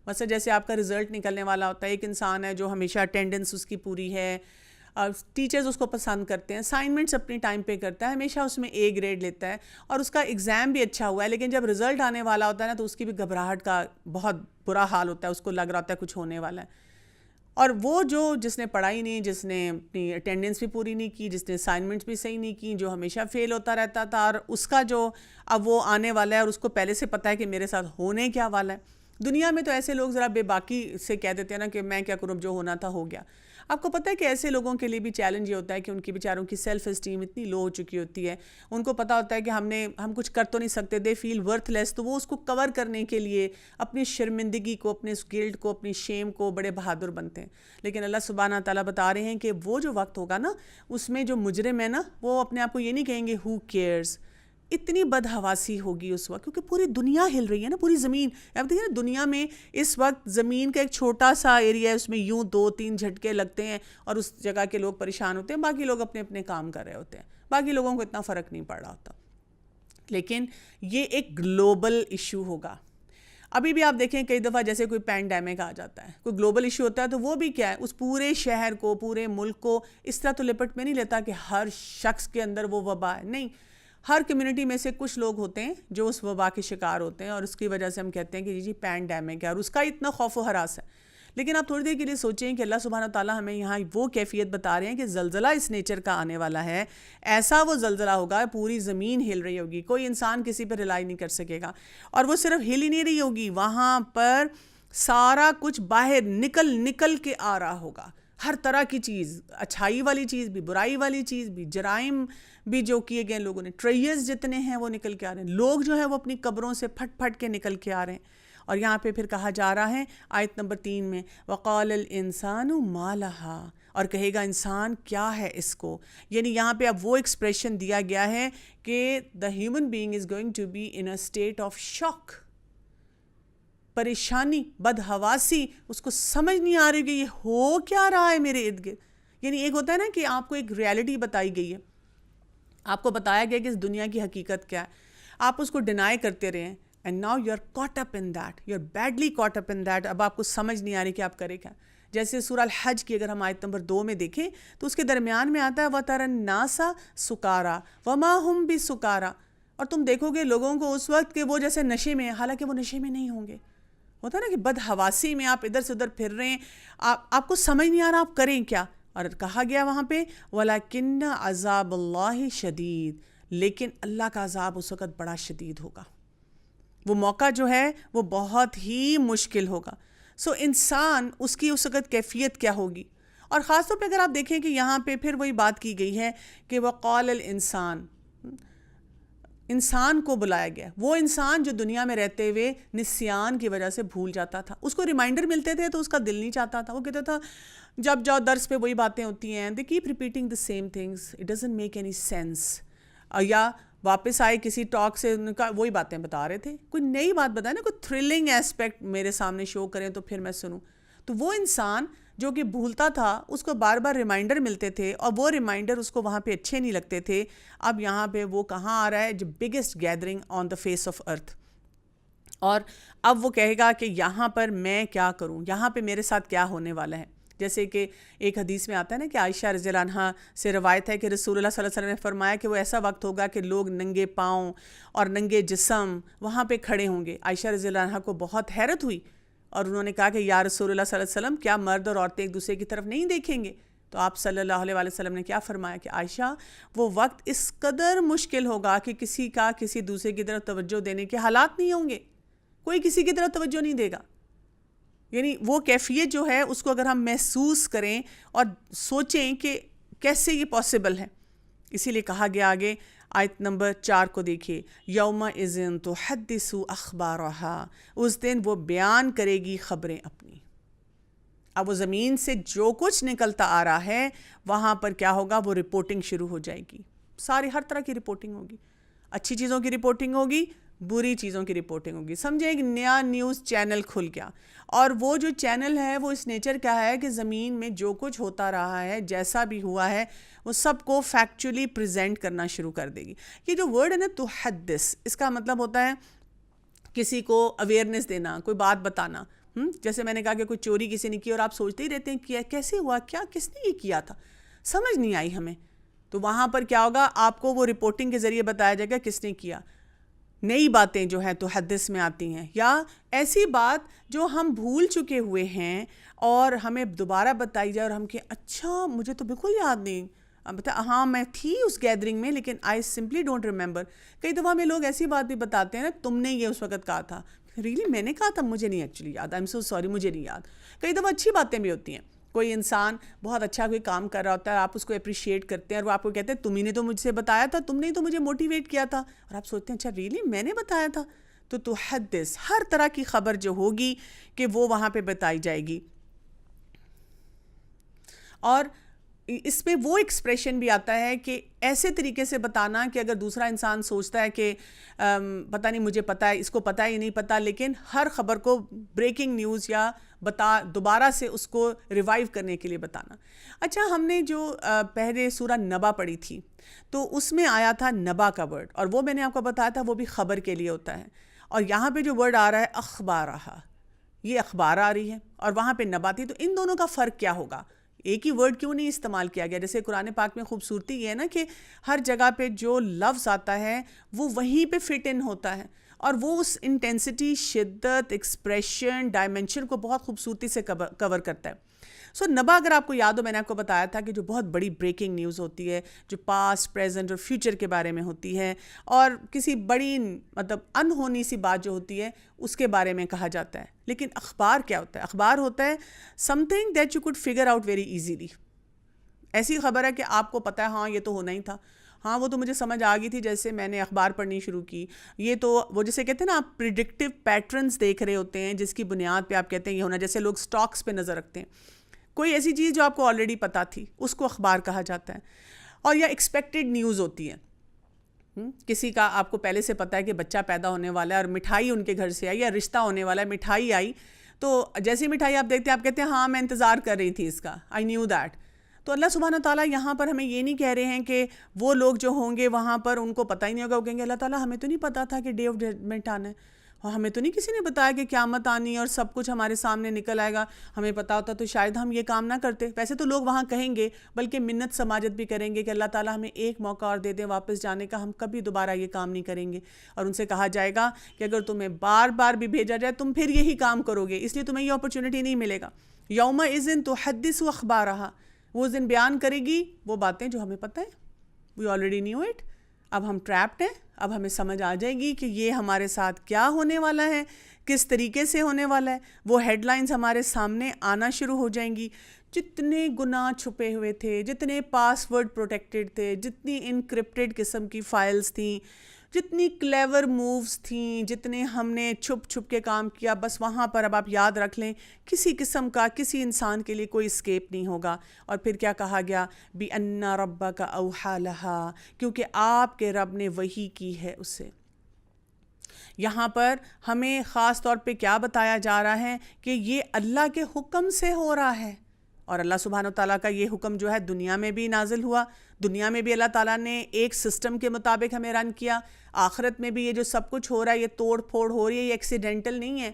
مثلا جیسے آپ کا رزلٹ نکلنے والا ہوتا ہے, ایک انسان ہے جو ہمیشہ اٹینڈنس اس کی پوری ہے, ٹیچرز اس کو پسند کرتے ہیں, اسائنمنٹس اپنی ٹائم پہ کرتا ہے, ہمیشہ اس میں اے گریڈ لیتا ہے اور اس کا ایگزام بھی اچھا ہوا ہے, لیکن جب رزلٹ آنے والا ہوتا ہے نا تو اس کی بھی گھبراہٹ کا بہت برا حال ہوتا ہے, اس کو لگ رہا ہوتا ہے کچھ ہونے والا ہے. اور وہ جس نے پڑھائی نہیں, جس نے اپنی اٹینڈنس بھی پوری نہیں کی, جس نے اسائنمنٹس بھی صحیح نہیں کی, جو ہمیشہ فیل ہوتا رہتا تھا, اور اس کا جو اب وہ آنے والا ہے اور اس کو پہلے سے پتہ ہے کہ میرے ساتھ ہونے کیا والا ہے. دنیا میں تو ایسے لوگ ذرا بے باکی سے کہہ دیتے ہیں نا کہ میں کیا کروں, جو ہونا تھا ہو گیا. آپ کو پتہ ہے کہ ایسے لوگوں کے لیے بھی چیلنج یہ ہوتا ہے کہ ان کی بیچاروں کی سیلف اسٹیم اتنی لو ہو چکی ہوتی ہے, ان کو پتہ ہوتا ہے کہ ہم کچھ کر تو نہیں سکتے, دے فیل ورتھ لیس, تو وہ اس کو کور کرنے کے لیے اپنی شرمندگی کو, اپنے اس گلٹ کو, اپنی شیم کو بڑے بہادر بنتے ہیں. لیکن اللہ سبحانہ تعالیٰ بتا رہے ہیں کہ وہ جو وقت ہوگا نا, اس میں جو مجرم ہے نا, وہ اپنے آپ کو یہ نہیں کہیں گے ہو کیئرز. اتنی بدحواسی ہوگی اس وقت, کیونکہ پوری دنیا ہل رہی ہے نا, پوری زمین. اب دیکھیں نا دنیا میں اس وقت زمین کا ایک چھوٹا سا ایریا ہے, اس میں یوں 2-3 جھٹکے لگتے ہیں اور اس جگہ کے لوگ پریشان ہوتے ہیں, باقی لوگ اپنے اپنے کام کر رہے ہوتے ہیں, باقی لوگوں کو اتنا فرق نہیں پڑ رہا ہوتا. لیکن یہ ایک گلوبل ایشو ہوگا. ابھی بھی آپ دیکھیں کئی دفعہ جیسے کوئی پینڈیمک آ جاتا ہے, کوئی گلوبل ایشو ہوتا ہے, تو وہ بھی کیا ہے, اس پورے شہر کو, پورے ملک کو اس طرح تو لپٹ میں نہیں لیتا کہ ہر شخص کے اندر وہ وبا ہے. نہیں, ہر کمیونٹی میں سے کچھ لوگ ہوتے ہیں جو اس وبا کے شکار ہوتے ہیں, اور اس کی وجہ سے ہم کہتے ہیں کہ جی پینڈیمک ہے, اور اس کا اتنا خوف و ہراس ہے. لیکن آپ تھوڑی دیر کے لیے سوچیں کہ اللہ سبحانہ تعالیٰ ہمیں یہاں وہ کیفیت بتا رہے ہیں کہ زلزلہ اس نیچر کا آنے والا ہے, ایسا وہ زلزلہ ہوگا, پوری زمین ہل رہی ہوگی, کوئی انسان کسی پر ریلائی نہیں کر سکے گا. اور وہ صرف ہل ہی نہیں رہی ہوگی, وہاں پر سارا کچھ باہر نکل کے آ رہا ہوگا, ہر طرح کی چیز, اچھائی والی چیز بھی, برائی والی چیز بھی, جرائم بھی جو کیے گئے لوگوں نے, ٹریئرز جتنے ہیں وہ نکل کے آ رہے ہیں, لوگ جو ہیں وہ اپنی قبروں سے پھٹ کے نکل کے آ رہے ہیں. اور یہاں پہ پھر کہا جا رہا ہے آیت نمبر 3 میں, وَقَالَ الْإِنسَانُ مَا لَهَا, اور کہے گا انسان کیا ہے اس کو. یعنی یہاں پہ اب وہ ایکسپریشن دیا گیا ہے کہ the human being is going to be in a state of shock, پریشانی, بدحواسی, اس کو سمجھ نہیں آ رہی کہ یہ ہو کیا رہا ہے میرے ارد گرد. یعنی ایک ہوتا ہے نا کہ آپ کو ایک ریالٹی بتائی گئی ہے, آپ کو بتایا گیا کہ اس دنیا کی حقیقت کیا ہے, آپ اس کو ڈینائی کرتے رہے ہیں, and now you are caught up in that, you are badly caught up in that. اب آپ کو سمجھ نہیں آ رہی کہ آپ کریں کیا. جیسے سورہ الحج کی اگر ہم آیت نمبر 2 میں دیکھیں تو اس کے درمیان میں آتا ہے وَتَرَى النَّاسَ سُكَارَى وَمَا هُمْ بِسُكَارَى, اور تم دیکھو گے لوگوں کو اس وقت کہ وہ جیسے نشے میں ہیں, حالانکہ وہ نشے میں نہیں ہوں گے. ہوتا ہے نا کہ بدحواسی میں آپ ادھر سے ادھر پھر رہے ہیں, آپ کو سمجھ نہیں آ رہا آپ کریں کیا. اور کہا گیا وہاں پہ وَلَكِنَّ عَذَابَ اللَّهِ شَدِيد، لیکن اللہ کا عذاب اس وقت بڑا شدید ہوگا، وہ موقع جو ہے وہ بہت ہی مشکل ہوگا۔ سو انسان اس کی اس وقت کیفیت کیا ہوگی؟ اور خاص طور پہ اگر آپ دیکھیں کہ یہاں پہ پھر وہی بات کی گئی ہے کہ وَقَالَ الْإِنسان، انسان کو بلایا گیا، وہ انسان جو دنیا میں رہتے ہوئے نسیان کی وجہ سے بھول جاتا تھا، اس کو ریمائنڈر ملتے تھے تو اس کا دل نہیں چاہتا تھا، وہ کہتا تھا جب جاؤ درس پہ وہی باتیں ہوتی ہیں، they keep repeating the same things, it doesn't make any sense، یا واپس آئے کسی ٹاک سے ان کا وہی باتیں بتا رہے تھے، کوئی نئی بات بتائیں نا، کوئی تھرلنگ ایسپیکٹ میرے سامنے شو کریں تو پھر میں سنوں۔ تو وہ انسان جو کہ بھولتا تھا، اس کو بار بار ریمائنڈر ملتے تھے اور وہ ریمائنڈر اس کو وہاں پہ اچھے نہیں لگتے تھے۔ اب یہاں پہ وہ کہاں آ رہا ہے؟ جو biggest gathering on the face of earth, اور اب وہ کہے گا کہ یہاں پر میں کیا کروں، یہاں پہ میرے ساتھ کیا ہونے والا ہے۔ جیسے کہ ایک حدیث میں آتا ہے نا کہ عائشہ رضی اللہ عنہا سے روایت ہے کہ رسول اللہ صلی اللہ علیہ وسلم نے فرمایا کہ وہ ایسا وقت ہوگا کہ لوگ ننگے پاؤں اور ننگے جسم وہاں پہ کھڑے ہوں گے۔ عائشہ رضی اللہ عنہا کو بہت حیرت ہوئی اور انہوں نے کہا کہ یا رسول اللہ صلی اللہ علیہ وسلم، کیا مرد اور عورتیں ایک دوسرے کی طرف نہیں دیکھیں گے؟ تو آپ صلی اللہ علیہ وسلم نے کیا فرمایا کہ عائشہ، وہ وقت اس قدر مشکل ہوگا کہ کسی کا کسی دوسرے کی طرف توجہ دینے کے حالات نہیں ہوں گے، کوئی کسی کی طرف توجہ نہیں دے گا۔ یعنی وہ کیفیت جو ہے اس کو اگر ہم محسوس کریں اور سوچیں کہ کیسے یہ پاسبل ہے، اسی لیے کہا گیا آگے آیت نمبر 4 کو دیکھیے، یومئذ تحدث اخبارہا، اس دن وہ بیان کرے گی خبریں اپنی۔ اب وہ زمین سے جو کچھ نکلتا آ رہا ہے وہاں پر کیا ہوگا؟ وہ رپورٹنگ شروع ہو جائے گی، ساری ہر طرح کی رپورٹنگ ہوگی، اچھی چیزوں کی رپورٹنگ ہوگی، بری چیزوں کی رپورٹنگ ہوگی۔ سمجھیں ایک نیا نیوز چینل کھل گیا، اور وہ جو چینل ہے وہ اس نیچر کیا ہے کہ زمین میں جو کچھ ہوتا رہا ہے، جیسا بھی ہوا ہے، وہ سب کو فیکچولی پریزنٹ کرنا شروع کر دے گی۔ یہ جو ورڈ ہے نا تحدث، اس کا مطلب ہوتا ہے کسی کو اویئرنیس دینا، کوئی بات بتانا۔ جیسے میں نے کہا کہ کوئی چوری کسی نے کی اور آپ سوچتے ہی رہتے ہیں کہ کیسے ہوا، کیا کس نے یہ کیا تھا، سمجھ نہیں آئی ہمیں، تو وہاں پر کیا ہوگا؟ آپ کو وہ رپورٹنگ کے ذریعے بتایا جائے گا کس نے کیا۔ نئی باتیں جو ہیں تحدث میں آتی ہیں، یا ایسی بات جو ہم بھول چکے ہوئے ہیں اور ہمیں دوبارہ بتائی جائے اور ہم کہ اچھا مجھے تو بالکل یاد نہیں، ہاں میں تھی اس گیدرنگ میں لیکن آئی سمپلی ڈونٹ ریممبر۔ کئی دفعہ ہمیں لوگ ایسی بات بھی بتاتے ہیں نا، تم نے یہ اس وقت کہا تھا، ریلی میں نے کہا تھا، مجھے نہیں ایکچولی یاد، آئی ایم سو سوری، مجھے نہیں یاد۔ کئی دفعہ اچھی باتیں بھی ہوتی ہیں، کوئی انسان بہت اچھا کوئی کام کر رہا ہوتا ہے، آپ اس کو اپریشیٹ کرتے ہیں اور وہ آپ کو کہتے ہیں تم ہی نے تو مجھ سے بتایا تھا، تم نے تو مجھے موٹیویٹ کیا تھا، اور آپ سوچتے ہیں اچھا ریلی میں نے بتایا تھا۔ تو تحدث، ہر طرح کی خبر جو ہوگی کہ وہ وہاں پہ بتائی جائے گی۔ اور اس میں وہ ایکسپریشن بھی آتا ہے کہ ایسے طریقے سے بتانا کہ اگر دوسرا انسان سوچتا ہے کہ پتہ نہیں مجھے پتہ ہے، اس کو پتہ ہے یا نہیں پتہ، لیکن ہر خبر کو بریکنگ نیوز یا دوبارہ سے اس کو ریوائیو کرنے کے لیے بتانا۔ اچھا، ہم نے جو پہلے سورہ نبا پڑھی تھی تو اس میں آیا تھا نبا کا ورڈ، اور وہ میں نے آپ کو بتایا تھا وہ بھی خبر کے لیے ہوتا ہے، اور یہاں پہ جو ورڈ آ رہا ہے اخبارہا، یہ اخبار آ رہی ہے اور وہاں پہ نبا تھی، تو ان دونوں کا فرق کیا ہوگا؟ ایک ہی ورڈ کیوں نہیں استعمال کیا گیا؟ جیسے قرآن پاک میں خوبصورتی یہ ہے نا کہ ہر جگہ پہ جو لفظ آتا ہے وہ وہیں پہ فٹ ان ہوتا ہے، اور وہ اس انٹینسٹی، شدت، ایکسپریشن، ڈائمنشن کو بہت خوبصورتی سے کور کرتا ہے۔ سو نبا اگر آپ کو یاد ہو، میں نے آپ کو بتایا تھا کہ جو بہت بڑی بریکنگ نیوز ہوتی ہے، جو پاسٹ، پریزنٹ اور فیوچر کے بارے میں ہوتی ہے، اور کسی بڑی مطلب انہونی سی بات جو ہوتی ہے اس کے بارے میں کہا جاتا ہے۔ لیکن اخبار کیا ہوتا ہے؟ اخبار ہوتا ہے some thing that you could figure out very easily. ایسی خبر ہے کہ آپ کو پتہ ہے ہاں یہ تو ہونا ہی تھا، ہاں وہ تو مجھے سمجھ آ گئی تھی جیسے میں نے اخبار پڑھنی شروع کی، یہ تو وہ جسے کہتے ہیں نا آپ پریڈکٹیو پیٹرنز دیکھ رہے ہوتے ہیں جس کی بنیاد پہ آپ کہتے ہیں یہ ہونا، جیسے لوگ سٹاکس پہ نظر رکھتے ہیں، کوئی ایسی چیز جو آپ کو آلریڈی پتہ تھی اس کو اخبار کہا جاتا ہے۔ اور یا ایکسپیکٹڈ نیوز ہوتی ہے، کسی کا آپ کو پہلے سے پتہ ہے کہ بچہ پیدا ہونے والا ہے اور مٹھائی ان کے گھر سے آئی یا رشتہ ہونے والا ہے، مٹھائی آئی، تو جیسی مٹھائی آپ دیکھتے ہیں آپ کہتے ہیں ہاں میں انتظار کر رہی تھی اس کا، آئی نیو دیٹ۔ تو اللہ سبحانہ تعالیٰ یہاں پر ہمیں یہ نہیں کہہ رہے ہیں کہ وہ لوگ جو ہوں گے وہاں پر ان کو پتہ ہی نہیں ہوگا، وہ کہیں گے اللہ تعالیٰ ہمیں تو نہیں پتہ تھا کہ ڈے آف ججمنٹ آنا ہے، اور ہمیں تو نہیں کسی نے بتایا کہ قیامت آنی اور سب کچھ ہمارے سامنے نکل آئے گا، ہمیں پتہ ہوتا تو شاید ہم یہ کام نہ کرتے۔ ویسے تو لوگ وہاں کہیں گے، بلکہ منت سماجت بھی کریں گے کہ اللہ تعالیٰ ہمیں ایک موقع اور دے دیں واپس جانے کا، ہم کبھی دوبارہ یہ کام نہیں کریں گے، اور ان سے کہا جائے گا کہ اگر تمہیں بار بار بھی بھیجا جائے تم پھر یہی کام کرو گے، اس لیے تمہیں یہ اپرچونٹی نہیں ملے گا۔ یومئذ تحدث اخبارہا، وہ اس دن بیان کرے گی وہ باتیں جو ہمیں پتہ ہیں. We already knew it. اب ہم ٹریپڈ ہیں. اب ہمیں سمجھ آ جائے گی کہ یہ ہمارے ساتھ کیا ہونے والا ہے, کس طریقے سے ہونے والا ہے. وہ ہیڈ لائنز ہمارے سامنے آنا شروع ہو جائیں گی. جتنے گناہ چھپے ہوئے تھے, جتنے پاس ورڈ پروٹیکٹڈ تھے, جتنی انکرپٹڈ قسم کی فائلز تھیں, جتنی کلیور مووز تھیں, جتنے ہم نے چھپ چھپ کے کام کیا, بس وہاں پر اب آپ یاد رکھ لیں کسی قسم کا کسی انسان کے لیے کوئی اسکیپ نہیں ہوگا. اور پھر کیا کہا گیا, بِأَنَّ رَبَّكَ أَوْحَىٰ لَهَا, کیونکہ آپ کے رب نے وحی کی ہے اسے. یہاں پر ہمیں خاص طور پہ کیا بتایا جا رہا ہے کہ یہ اللہ کے حکم سے ہو رہا ہے. اور اللہ سبحانہ و تعالیٰ کا یہ حکم جو ہے دنیا میں بھی نازل ہوا, دنیا میں بھی اللہ تعالیٰ نے ایک سسٹم کے مطابق ہمیں رن کیا. آخرت میں بھی یہ جو سب کچھ ہو رہا ہے, یہ توڑ پھوڑ ہو رہی ہے, یہ ایکسیڈنٹل نہیں ہے.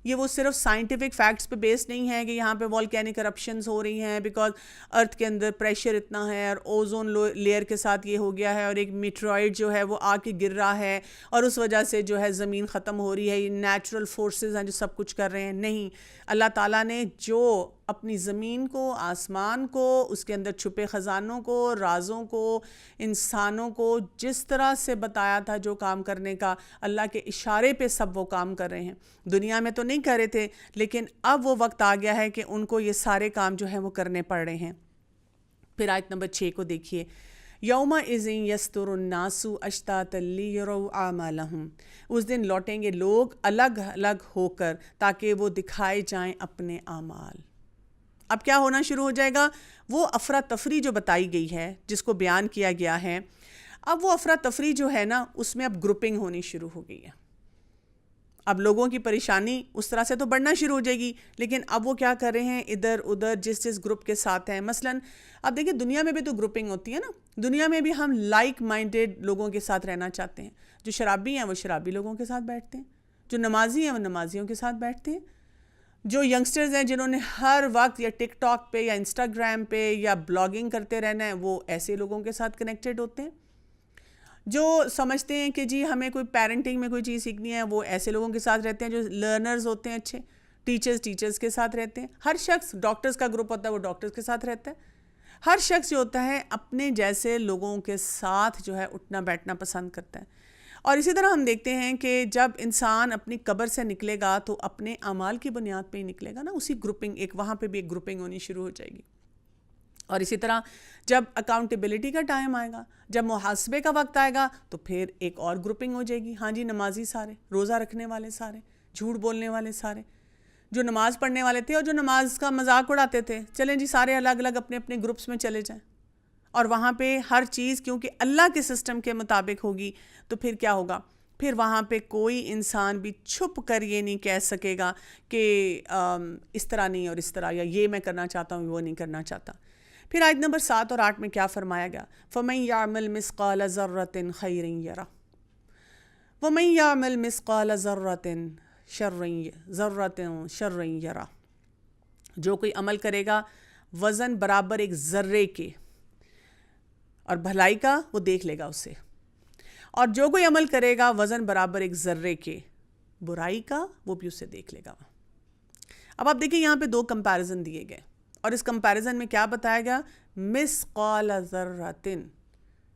یہ وہ صرف سائنٹیفک فیکٹس پہ بیس نہیں ہے کہ یہاں پہ والکینک کرپشنز ہو رہی ہیں بیکاز ارتھ کے اندر پریشر اتنا ہے اور اوزون لیئر کے ساتھ یہ ہو گیا ہے, اور ایک میٹرائڈ جو ہے وہ آ کے گر رہا ہے اور اس وجہ سے جو ہے زمین ختم ہو رہی ہے. یہ نیچرل فورسز ہیں جو سب کچھ کر رہے ہیں. نہیں, اللہ تعالیٰ نے جو اپنی زمین کو, آسمان کو, اس کے اندر چھپے خزانوں کو, رازوں کو, انسانوں کو جس طرح سے بتایا تھا جو کام کرنے کا, اللہ کے اشارے پہ سب وہ کام کر رہے ہیں. دنیا میں تو نہیں کر رہے تھے, لیکن اب وہ وقت آ گیا ہے کہ ان کو یہ سارے کام جو ہیں وہ کرنے پڑ رہے ہیں. پھر آیت نمبر 6 کو دیکھیے, یومئذ یصدر الناس اشتاتا لیروا اعمالہم, اس دن لوٹیں گے لوگ الگ الگ ہو کر تاکہ وہ دکھائے جائیں اپنے اعمال. اب کیا ہونا شروع ہو جائے گا, وہ افراتفری جو بتائی گئی ہے, جس کو بیان کیا گیا ہے, اب وہ افراتفری جو ہے نا, اس میں اب گروپنگ ہونی شروع ہو گئی ہے. اب لوگوں کی پریشانی اس طرح سے تو بڑھنا شروع ہو جائے گی, لیکن اب وہ کیا کر رہے ہیں, ادھر ادھر جس گروپ کے ساتھ ہیں. مثلاً اب دیکھیں دنیا میں بھی تو گروپنگ ہوتی ہے نا, دنیا میں بھی ہم لائک مائنڈیڈ لوگوں کے ساتھ رہنا چاہتے ہیں. جو شرابی ہیں وہ شرابی لوگوں کے ساتھ بیٹھتے ہیں, جو نمازی ہیں وہ نمازیوں کے ساتھ بیٹھتے ہیں, جو ینگسٹرز ہیں جنہوں نے ہر وقت یا ٹک ٹاک پہ یا انسٹاگرام پہ یا بلاگنگ کرتے رہنا ہے, وہ ایسے لوگوں کے ساتھ کنیکٹڈ ہوتے ہیں. جو سمجھتے ہیں کہ جی ہمیں کوئی پیرنٹنگ میں کوئی چیز سیکھنی ہے, وہ ایسے لوگوں کے ساتھ رہتے ہیں. جو لرنرز ہوتے ہیں اچھے, ٹیچرز کے ساتھ رہتے ہیں. ہر شخص, ڈاکٹرز کا گروپ ہوتا ہے وہ ڈاکٹرز کے ساتھ رہتا ہے. ہر شخص جو ہوتا ہے اپنے جیسے لوگوں کے ساتھ جو ہے اٹھنا بیٹھنا پسند کرتا ہے. اور اسی طرح ہم دیکھتے ہیں کہ جب انسان اپنی قبر سے نکلے گا تو اپنے اعمال کی بنیاد پہ ہی نکلے گا نا, اسی گروپنگ, ایک وہاں پہ بھی ایک گروپنگ ہونی شروع ہو جائے گی. اور اسی طرح جب اکاؤنٹیبلٹی کا ٹائم آئے گا, جب محاسبے کا وقت آئے گا, تو پھر ایک اور گروپنگ ہو جائے گی. ہاں جی, نمازی سارے, روزہ رکھنے والے سارے, جھوٹ بولنے والے سارے, جو نماز پڑھنے والے تھے اور جو نماز کا مذاق اڑاتے تھے, چلیں جی سارے الگ الگ اپنے اپنے گروپس میں چلے جائیں. اور وہاں پہ ہر چیز کیونکہ اللہ کے سسٹم کے مطابق ہوگی, تو پھر کیا ہوگا, پھر وہاں پہ کوئی انسان بھی چھپ کر یہ نہیں کہہ سکے گا کہ اس طرح نہیں اور اس طرح, یا یہ میں کرنا چاہتا ہوں وہ نہیں کرنا چاہتا. پھر آیت نمبر 7 اور 8 میں کیا فرمایا گیا, فَمَن يَعْمَلْ مِثْقَالَ ذَرَّةٍ خَيْرٍ يَرَهُ وَمَن يَعْمَلْ مِثْقَالَ ذَرَّةٍ شَرٍّ يَرَهُ. جو کوئی عمل کرے گا وزن برابر ایک ذرے کے, اور بھلائی کا وہ دیکھ لے گا اسے, اور جو کوئی عمل کرے گا وزن برابر ایک ذرے کے برائی کا, وہ بھی اسے دیکھ لے گا. اب آپ دیکھیں یہاں پہ 2 کمپیریزن دیے گئے, اور اس کمپیریزن میں کیا بتایا گیا, مثقال ذرۃ.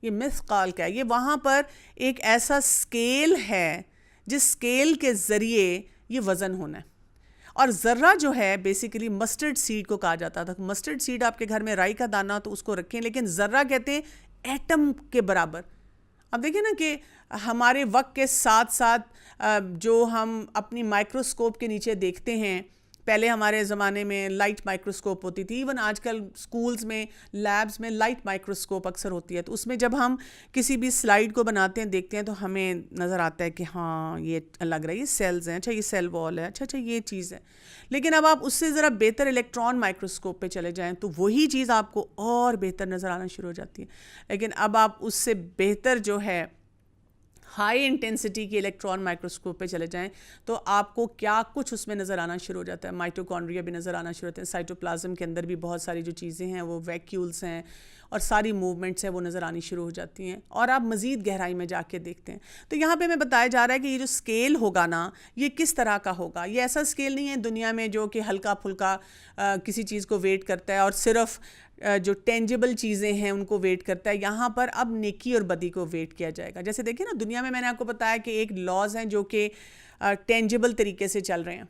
یہ مثقال کیا ہے, یہ وہاں پر ایک ایسا سکیل ہے جس سکیل کے ذریعے یہ وزن ہونا ہے. اور ذرہ جو ہے بیسیکلی مسٹرڈ سیڈ کو کہا جاتا تھا. مسٹرڈ سیڈ آپ کے گھر میں رائی کا دانہ تو اس کو رکھیں, لیکن ذرہ کہتے ہیں ایٹم کے برابر. اب دیکھیں نا کہ ہمارے وقت کے ساتھ ساتھ جو ہم اپنی مائکروسکوپ کے نیچے دیکھتے ہیں, پہلے ہمارے زمانے میں لائٹ مائکروسکوپ ہوتی تھی, ایون آج کل سکولز میں لیبز میں لائٹ مائکروسکوپ اکثر ہوتی ہے. تو اس میں جب ہم کسی بھی سلائیڈ کو بناتے ہیں دیکھتے ہیں تو ہمیں نظر آتا ہے کہ ہاں یہ لگ رہا ہے یہ سیلز ہیں, اچھا یہ سیل وال ہے, اچھا یہ چیز ہے. لیکن اب آپ اس سے ذرا بہتر الیکٹران مائکروسکوپ پہ چلے جائیں تو وہی چیز آپ کو اور بہتر نظر آنا شروع ہو جاتی ہے. لیکن اب آپ اس سے بہتر جو ہے ہائی انٹینسٹی کی الیکٹران مائکروسکوپ پہ چلے جائیں تو آپ کو کیا کچھ اس میں نظر آنا شروع ہو جاتا ہے. مائٹوکونڈریا بھی نظر آنا شروع ہوتے ہیں, سائٹوپلازم کے اندر بھی بہت ساری جو چیزیں ہیں وہ ویکیولز ہیں, اور ساری موومنٹس ہیں وہ نظر آنی شروع ہو جاتی ہیں. اور آپ مزید گہرائی میں جا کے دیکھتے ہیں تو یہاں پہ ہمیں بتایا جا رہا ہے کہ یہ جو سکیل ہوگا نا, یہ کس طرح کا ہوگا. یہ ایسا سکیل نہیں ہے دنیا میں جو کہ ہلکا پھلکا کسی چیز کو ویٹ کرتا ہے اور صرف جو ٹینجیبل چیزیں ہیں ان کو ویٹ کرتا ہے، یہاں پر اب نیکی اور بدی کو ویٹ کیا جائے گا. جیسے دیکھیں نا دنیا میں نے آپ کو بتایا کہ ایک لاز ہیں جو کہ ٹینجیبل طریقے سے چل رہے ہیں.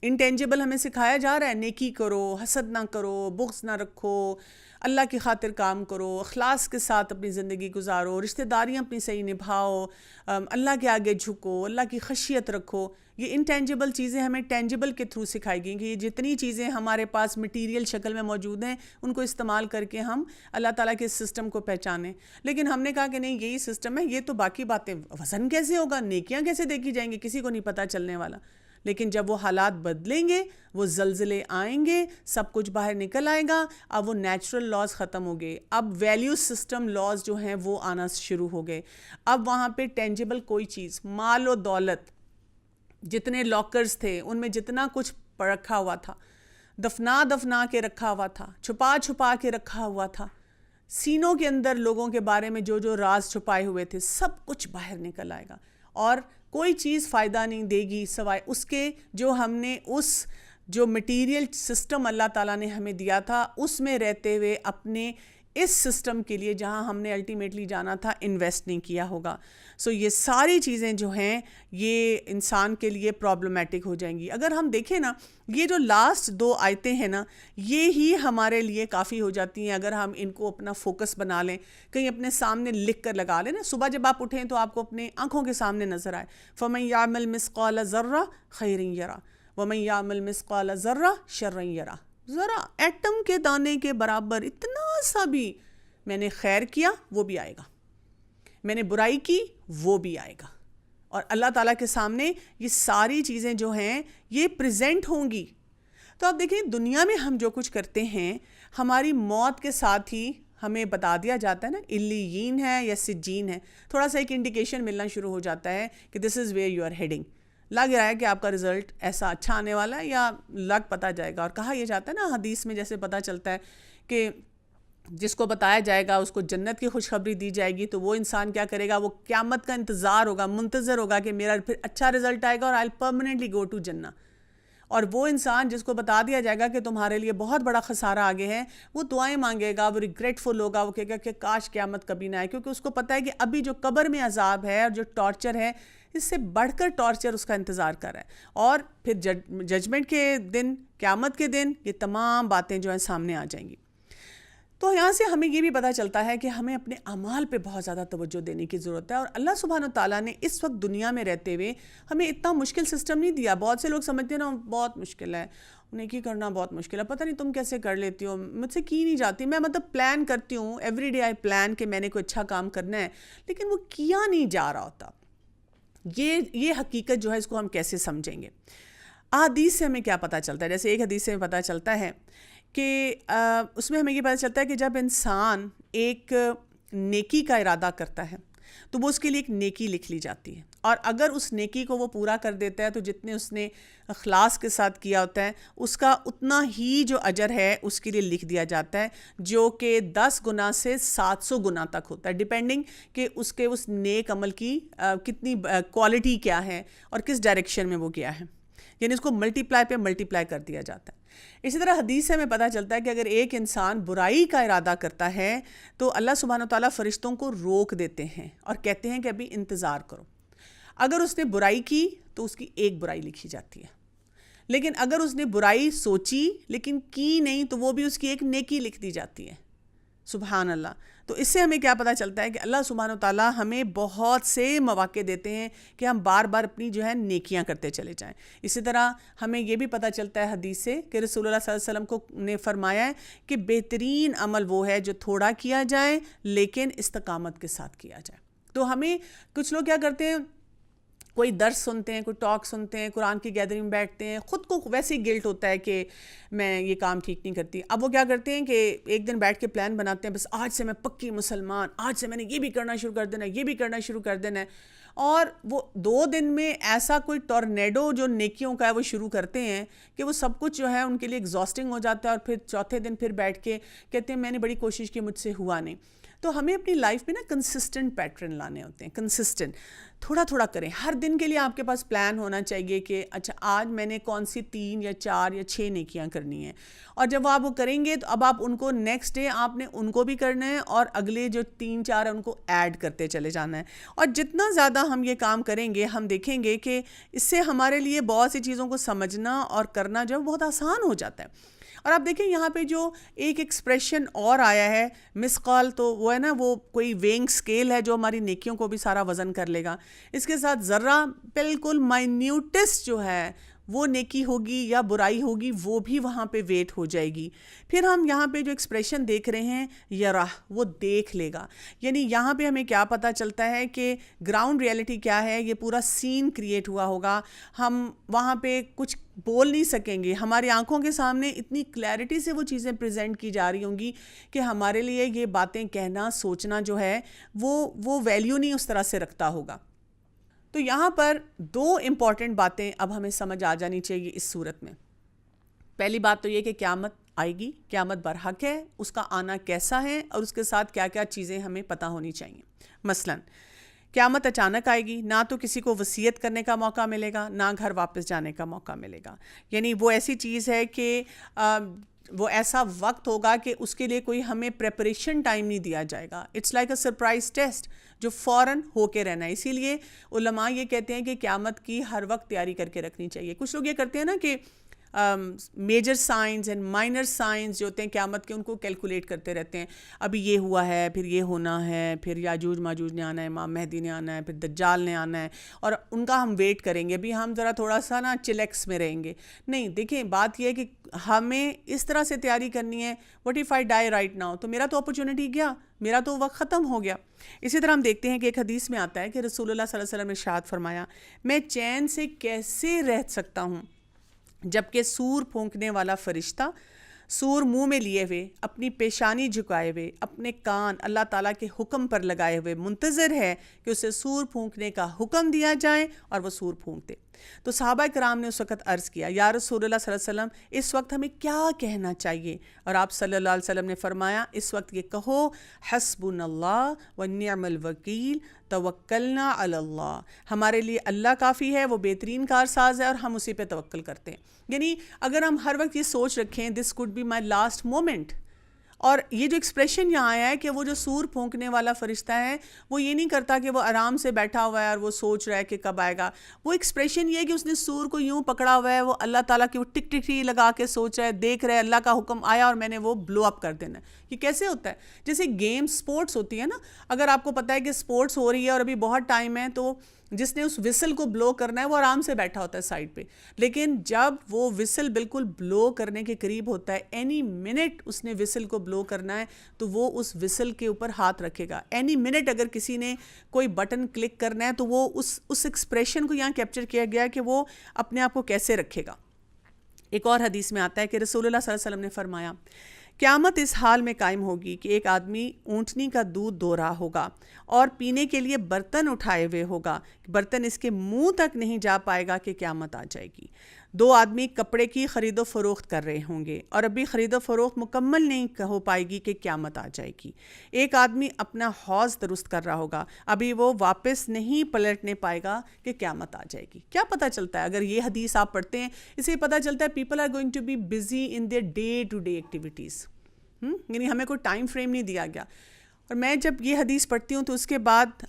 انٹینجیبل ہمیں سکھایا جا رہا ہے نیکی کرو، حسد نہ کرو، بغض نہ رکھو، اللہ کی خاطر کام کرو، اخلاص کے ساتھ اپنی زندگی گزارو، رشتہ داریاں اپنی صحیح نبھاؤ، اللہ کے آگے جھکو، اللہ کی خشیت رکھو. یہ انٹینجیبل چیزیں ہمیں ٹینجیبل کے تھرو سکھائی گئی کہ یہ جتنی چیزیں ہمارے پاس مٹیریل شکل میں موجود ہیں ان کو استعمال کر کے ہم اللہ تعالیٰ کے سسٹم کو پہچانیں. لیکن ہم نے کہا کہ نہیں یہی سسٹم ہے، یہ تو باقی باتیں وزن کیسے ہوگا، نیکیاں کیسے دیکھی جائیں گی، کسی کو نہیں پتہ چلنے والا. لیکن جب وہ حالات بدلیں گے، وہ زلزلے آئیں گے، سب کچھ باہر نکل آئے گا. اب وہ نیچرل لاز ختم ہو گئے، اب ویلیو سسٹم لاز جو ہیں وہ آنا شروع ہو گئے. اب وہاں پہ ٹینجیبل کوئی چیز، مال و دولت، جتنے لاکرز تھے ان میں جتنا کچھ رکھا ہوا تھا، دفنا کے رکھا ہوا تھا، چھپا کے رکھا ہوا تھا، سینوں کے اندر لوگوں کے بارے میں جو راز چھپائے ہوئے تھے، سب کچھ باہر نکل آئے گا. اور کوئی چیز فائدہ نہیں دے گی سوائے اس کے جو ہم نے اس جو مٹیریل سسٹم اللہ تعالیٰ نے ہمیں دیا تھا اس میں رہتے ہوئے اپنے اس سسٹم کے لیے جہاں ہم نے الٹیمیٹلی جانا تھا انویسٹ نہیں کیا ہوگا. سو یہ ساری چیزیں جو ہیں یہ انسان کے لیے پرابلمیٹک ہو جائیں گی. اگر ہم دیکھیں نا یہ جو لاسٹ 2 آیتیں ہیں نا یہ ہی ہمارے لیے کافی ہو جاتی ہیں اگر ہم ان کو اپنا فوکس بنا لیں، کہیں اپنے سامنے لکھ کر لگا لیں نا. صبح جب آپ اٹھیں تو آپ کو اپنے آنکھوں کے سامنے نظر آئے فَمَن يَعْمَلْ مِثْقَالَ ذَرَّةٍ خَيْرٍ يَرَهُ وَمَن يَعْمَلْ مِثْقَالَ ذَرَّةٍ شَرًّا يَرَهُ. ذرا ایٹم کے دانے کے برابر اتنا سا بھی میں نے خیر کیا وہ بھی آئے گا، میں نے برائی کی وہ بھی آئے گا. اور اللہ تعالیٰ کے سامنے یہ ساری چیزیں جو ہیں یہ پریزنٹ ہوں گی. تو آپ دیکھیں دنیا میں ہم جو کچھ کرتے ہیں ہماری موت کے ساتھ ہی ہمیں بتا دیا جاتا ہے نا علیین ہے یا سجین ہے، تھوڑا سا ایک انڈیکیشن ملنا شروع ہو جاتا ہے کہ this is where you are heading. لگ رہا ہے کہ آپ کا رزلٹ ایسا اچھا آنے والا ہے یا لگ پتہ جائے گا. اور کہا یہ جاتا ہے نا حدیث میں جیسے پتہ چلتا ہے کہ جس کو بتایا جائے گا اس کو جنت کی خوشخبری دی جائے گی تو وہ انسان کیا کرے گا، وہ قیامت کا انتظار ہوگا، منتظر ہوگا کہ میرا پھر اچھا رزلٹ آئے گا اور آئی ول پرماننٹلی گو ٹو جنہ. اور وہ انسان جس کو بتا دیا جائے گا کہ تمہارے لیے بہت بڑا خسارہ آگے ہے وہ دعائیں مانگے گا، وہ ریگریٹفل ہوگا، وہ کہے گا کہ کاش قیامت کبھی نہ آئے، کیونکہ اس کو پتہ ہے کہ ابھی جو قبر میں عذاب ہے اور جو ٹارچر ہے اس سے بڑھ کر ٹارچر اس کا انتظار کر رہا ہے. اور پھر ججمنٹ کے دن، قیامت کے دن یہ تمام باتیں جو ہیں سامنے آ جائیں گی. تو یہاں سے ہمیں یہ بھی پتہ چلتا ہے کہ ہمیں اپنے اعمال پہ بہت زیادہ توجہ دینے کی ضرورت ہے. اور اللہ سبحانہ وتعالیٰ نے اس وقت دنیا میں رہتے ہوئے ہمیں اتنا مشکل سسٹم نہیں دیا. بہت سے لوگ سمجھتے ہیں نا بہت مشکل ہے، نیکی کرنا بہت مشکل ہے، پتہ نہیں تم کیسے کر لیتی ہو، مجھ سے کی نہیں جاتی. میں مطلب پلان کرتی ہوں، ایوری ڈے آئی پلان کہ میں نے کوئی اچھا کام کرنا ہے، لیکن وہ کیا نہیں جا رہا ہوتا. یہ حقیقت جو ہے اس کو ہم کیسے سمجھیں گے؟ احادیث سے ہمیں کیا پتہ چلتا ہے؟ جیسے ایک حدیث سے ہمیں پتہ چلتا ہے کہ اس میں ہمیں یہ پتہ چلتا ہے کہ جب انسان ایک نیکی کا ارادہ کرتا ہے تو وہ اس کے لیے ایک نیکی لکھ لی جاتی ہے. اور اگر اس نیکی کو وہ پورا کر دیتا ہے تو جتنے اس نے اخلاص کے ساتھ کیا ہوتا ہے اس کا اتنا ہی جو اجر ہے اس کے لیے لکھ دیا جاتا ہے، جو کہ 10 گنا سے 700 گنا تک ہوتا ہے، ڈیپینڈنگ کہ اس کے اس نیک عمل کی کتنی کوالٹی کیا ہے اور کس ڈائریکشن میں وہ گیا ہے. یعنی اس کو ملٹیپلائی پہ ملٹیپلائی کر دیا جاتا ہے. اسی طرح حدیث سے ہمیں پتہ چلتا ہے کہ اگر ایک انسان برائی کا ارادہ کرتا ہے تو اللہ سبحانہ وتعالیٰ فرشتوں کو روک دیتے ہیں اور کہتے ہیں کہ ابھی انتظار کرو. اگر اس نے برائی کی تو اس کی ایک برائی لکھی جاتی ہے، لیکن اگر اس نے برائی سوچی لیکن کی نہیں تو وہ بھی اس کی ایک نیکی لکھ دی جاتی ہے. سبحان اللہ. تو اس سے ہمیں کیا پتہ چلتا ہے کہ اللہ سبحانہ وتعالیٰ ہمیں بہت سے مواقع دیتے ہیں کہ ہم بار بار اپنی جو ہے نیکیاں کرتے چلے جائیں. اسی طرح ہمیں یہ بھی پتہ چلتا ہے حدیث سے کہ رسول اللہ صلی اللہ علیہ وسلم کو نے فرمایا ہے کہ بہترین عمل وہ ہے جو تھوڑا کیا جائے لیکن استقامت کے ساتھ کیا جائے. تو ہمیں کچھ لوگ کیا کرتے ہیں، کوئی درس سنتے ہیں، کوئی ٹاک سنتے ہیں، قرآن کی گیدرنگ میں بیٹھتے ہیں، خود کو ویسے ہی گلٹ ہوتا ہے کہ میں یہ کام ٹھیک نہیں کرتی. اب وہ کیا کرتے ہیں کہ ایک دن بیٹھ کے پلان بناتے ہیں، بس آج سے میں پکی مسلمان، آج سے میں نے یہ بھی کرنا شروع کر دینا ہے، یہ بھی کرنا شروع کر دینا ہے. اور وہ 2 دن میں ایسا کوئی ٹورنیڈو جو نیکیوں کا ہے وہ شروع کرتے ہیں کہ وہ سب کچھ جو ہے ان کے لیے ایگزاسٹنگ ہو جاتا ہے. اور پھر چوتھے دن پھر بیٹھ کے کہتے ہیں میں نے بڑی کوشش کی، مجھ سے ہوا نہیں. تو ہمیں اپنی لائف میں نا کنسسٹنٹ پیٹرن لانے ہوتے ہیں. کنسسٹنٹ تھوڑا تھوڑا کریں. ہر دن کے لیے آپ کے پاس پلان ہونا چاہیے کہ اچھا آج میں نے کون سی 3 یا 4 یا 6 نیکیاں کرنی ہیں, اور جب آپ وہ کریں گے تو اب آپ ان کو نیکسٹ ڈے آپ نے ان کو بھی کرنا ہے, اور اگلے جو 3-4 ہیں ان کو ایڈ کرتے چلے جانا ہے. اور جتنا زیادہ ہم یہ کام کریں گے ہم دیکھیں گے کہ اس سے ہمارے لیے بہت سی چیزوں کو سمجھنا اور کرنا جو بہت آسان ہو جاتا ہے. اور آپ دیکھیں یہاں پہ جو ایک ایکسپریشن اور آیا ہے مسقال, تو وہ ہے نا وہ کوئی وینگ اسکیل ہے جو ہماری نیکیوں کو بھی سارا وزن کر لے گا. اس کے ساتھ ذرہ بالکل مائنیوٹسٹ جو ہے وہ نیکی ہوگی یا برائی ہوگی وہ بھی وہاں پہ ویٹ ہو جائے گی. پھر ہم یہاں پہ جو ایکسپریشن دیکھ رہے ہیں یرا, وہ دیکھ لے گا. یعنی یہاں پہ ہمیں کیا پتہ چلتا ہے کہ گراؤنڈ ریئلٹی کیا ہے, یہ پورا سین کریٹ ہوا ہوگا. ہم وہاں پہ کچھ بول نہیں سکیں گے, ہماری آنکھوں کے سامنے اتنی کلیئرٹی سے وہ چیزیں پریزنٹ کی جا رہی ہوں گی کہ ہمارے لیے یہ باتیں کہنا سوچنا جو ہے وہ ویلیو نہیں اس طرح سے رکھتا ہوگا. تو یہاں پر 2 امپورٹنٹ باتیں اب ہمیں سمجھ آ جانی چاہیے اس صورت میں. پہلی بات تو یہ کہ قیامت آئے گی, قیامت برحق ہے, اس کا آنا کیسا ہے اور اس کے ساتھ کیا کیا چیزیں ہمیں پتہ ہونی چاہیے. مثلاً قیامت اچانک آئے گی, نہ تو کسی کو وصیت کرنے کا موقع ملے گا, نہ گھر واپس جانے کا موقع ملے گا. یعنی وہ ایسی چیز ہے کہ وہ ایسا وقت ہوگا کہ اس کے لیے کوئی ہمیں پریپریشن ٹائم نہیں دیا جائے گا. It's like a surprise test جو فوراً ہو کے رہنا ہے. اسی لیے علماء یہ کہتے ہیں کہ قیامت کی ہر وقت تیاری کر کے رکھنی چاہیے. کچھ لوگ یہ کرتے ہیں نا کہ major signs and minor signs جو ہوتے ہیں قیامت کے, ان کو کیلکولیٹ کرتے رہتے ہیں. ابھی یہ ہوا ہے, پھر یہ ہونا ہے, پھر یاجوج ماجوج نے آنا ہے, امام مہدی نے آنا ہے, پھر دجال نے آنا ہے, اور ان کا ہم ویٹ کریں گے. ابھی ہم ذرا تھوڑا سا نا چلیکس میں رہیں گے. نہیں, دیکھیں بات یہ ہے کہ ہمیں اس طرح سے تیاری کرنی ہے. What if I dye right now, تو میرا تو اپرچونٹی گیا, میرا تو وقت ختم ہو گیا. اسی طرح ہم دیکھتے ہیں کہ ایک حدیث میں آتا ہے کہ رسول اللہ صلی اللہ علیہ وسلم نے ارشاد فرمایا, میں چین سے کیسے رہ سکتا ہوں جبکہ سور پھونکنے والا فرشتہ سور منہ میں لیے ہوئے, اپنی پیشانی جھکائے ہوئے, اپنے کان اللہ تعالیٰ کے حکم پر لگائے ہوئے منتظر ہے کہ اسے سور پھونکنے کا حکم دیا جائے اور وہ سور پھونک دے. تو صحابہ کرام نے اس وقت عرض کیا, یا رسول اللہ صلی اللہ علیہ وسلم اس وقت ہمیں کیا کہنا چاہیے؟ اور آپ صلی اللہ علیہ وسلم نے فرمایا, اس وقت یہ کہو, حسبنا اللہ ونعم الوکیل توکلنا علی اللہ, ہمارے لیے اللہ کافی ہے, وہ بہترین کارساز ہے اور ہم اسی پہ توکل کرتے ہیں. یعنی اگر ہم ہر وقت یہ سوچ رکھیں this could be my last moment. اور یہ جو ایکسپریشن یہاں آیا ہے کہ وہ جو سور پھونکنے والا فرشتہ ہے وہ یہ نہیں کرتا کہ وہ آرام سے بیٹھا ہوا ہے اور وہ سوچ رہا ہے کہ کب آئے گا. وہ ایکسپریشن یہ ہے کہ اس نے سور کو یوں پکڑا ہوا ہے, وہ اللہ تعالیٰ کی وہ ٹک ٹک ٹک لگا کے سوچ رہا ہے, دیکھ رہا ہے اللہ کا حکم آیا اور میں نے وہ بلو اپ کر دینا ہے. یہ کیسے ہوتا ہے؟ جیسے گیم سپورٹس ہوتی ہے نا, اگر آپ کو پتہ ہے کہ سپورٹس ہو رہی ہے اور ابھی بہت ٹائم ہے, تو جس نے اس وسل کو بلو کرنا ہے وہ آرام سے بیٹھا ہوتا ہے سائڈ پہ. لیکن جب وہ وسل بالکل بلو کرنے کے قریب ہوتا ہے, اینی منٹ اس نے وسل کو بلو کرنا ہے, تو وہ اس وسل کے اوپر ہاتھ رکھے گا. اینی منٹ اگر کسی نے کوئی بٹن کلک کرنا ہے تو وہ اس ایکسپریشن کو یہاں کیپچر کیا گیا کہ وہ اپنے آپ کو کیسے رکھے گا. ایک اور حدیث میں آتا ہے کہ رسول اللہ صلی اللہ علیہ وسلم نے فرمایا, قیامت اس حال میں قائم ہوگی کہ ایک آدمی اونٹنی کا دودھ دو رہا ہوگا اور پینے کے لیے برتن اٹھائے ہوئے ہوگا, برتن اس کے منہ تک نہیں جا پائے گا کہ قیامت آ جائے گی. 2 آدمی کپڑے کی خرید و فروخت کر رہے ہوں گے اور ابھی خرید و فروخت مکمل نہیں ہو پائے گی کہ قیامت آ جائے گی. ایک آدمی اپنا حوض درست کر رہا ہوگا, ابھی وہ واپس نہیں پلٹنے پائے گا کہ قیامت آ جائے گی. کیا پتہ چلتا ہے اگر یہ حدیث آپ پڑھتے ہیں, اسے پتہ چلتا ہے people are going to be busy in their day to day activities. یعنی ہمیں کوئی ٹائم فریم نہیں دیا گیا. اور میں جب یہ حدیث پڑھتی ہوں تو اس کے بعد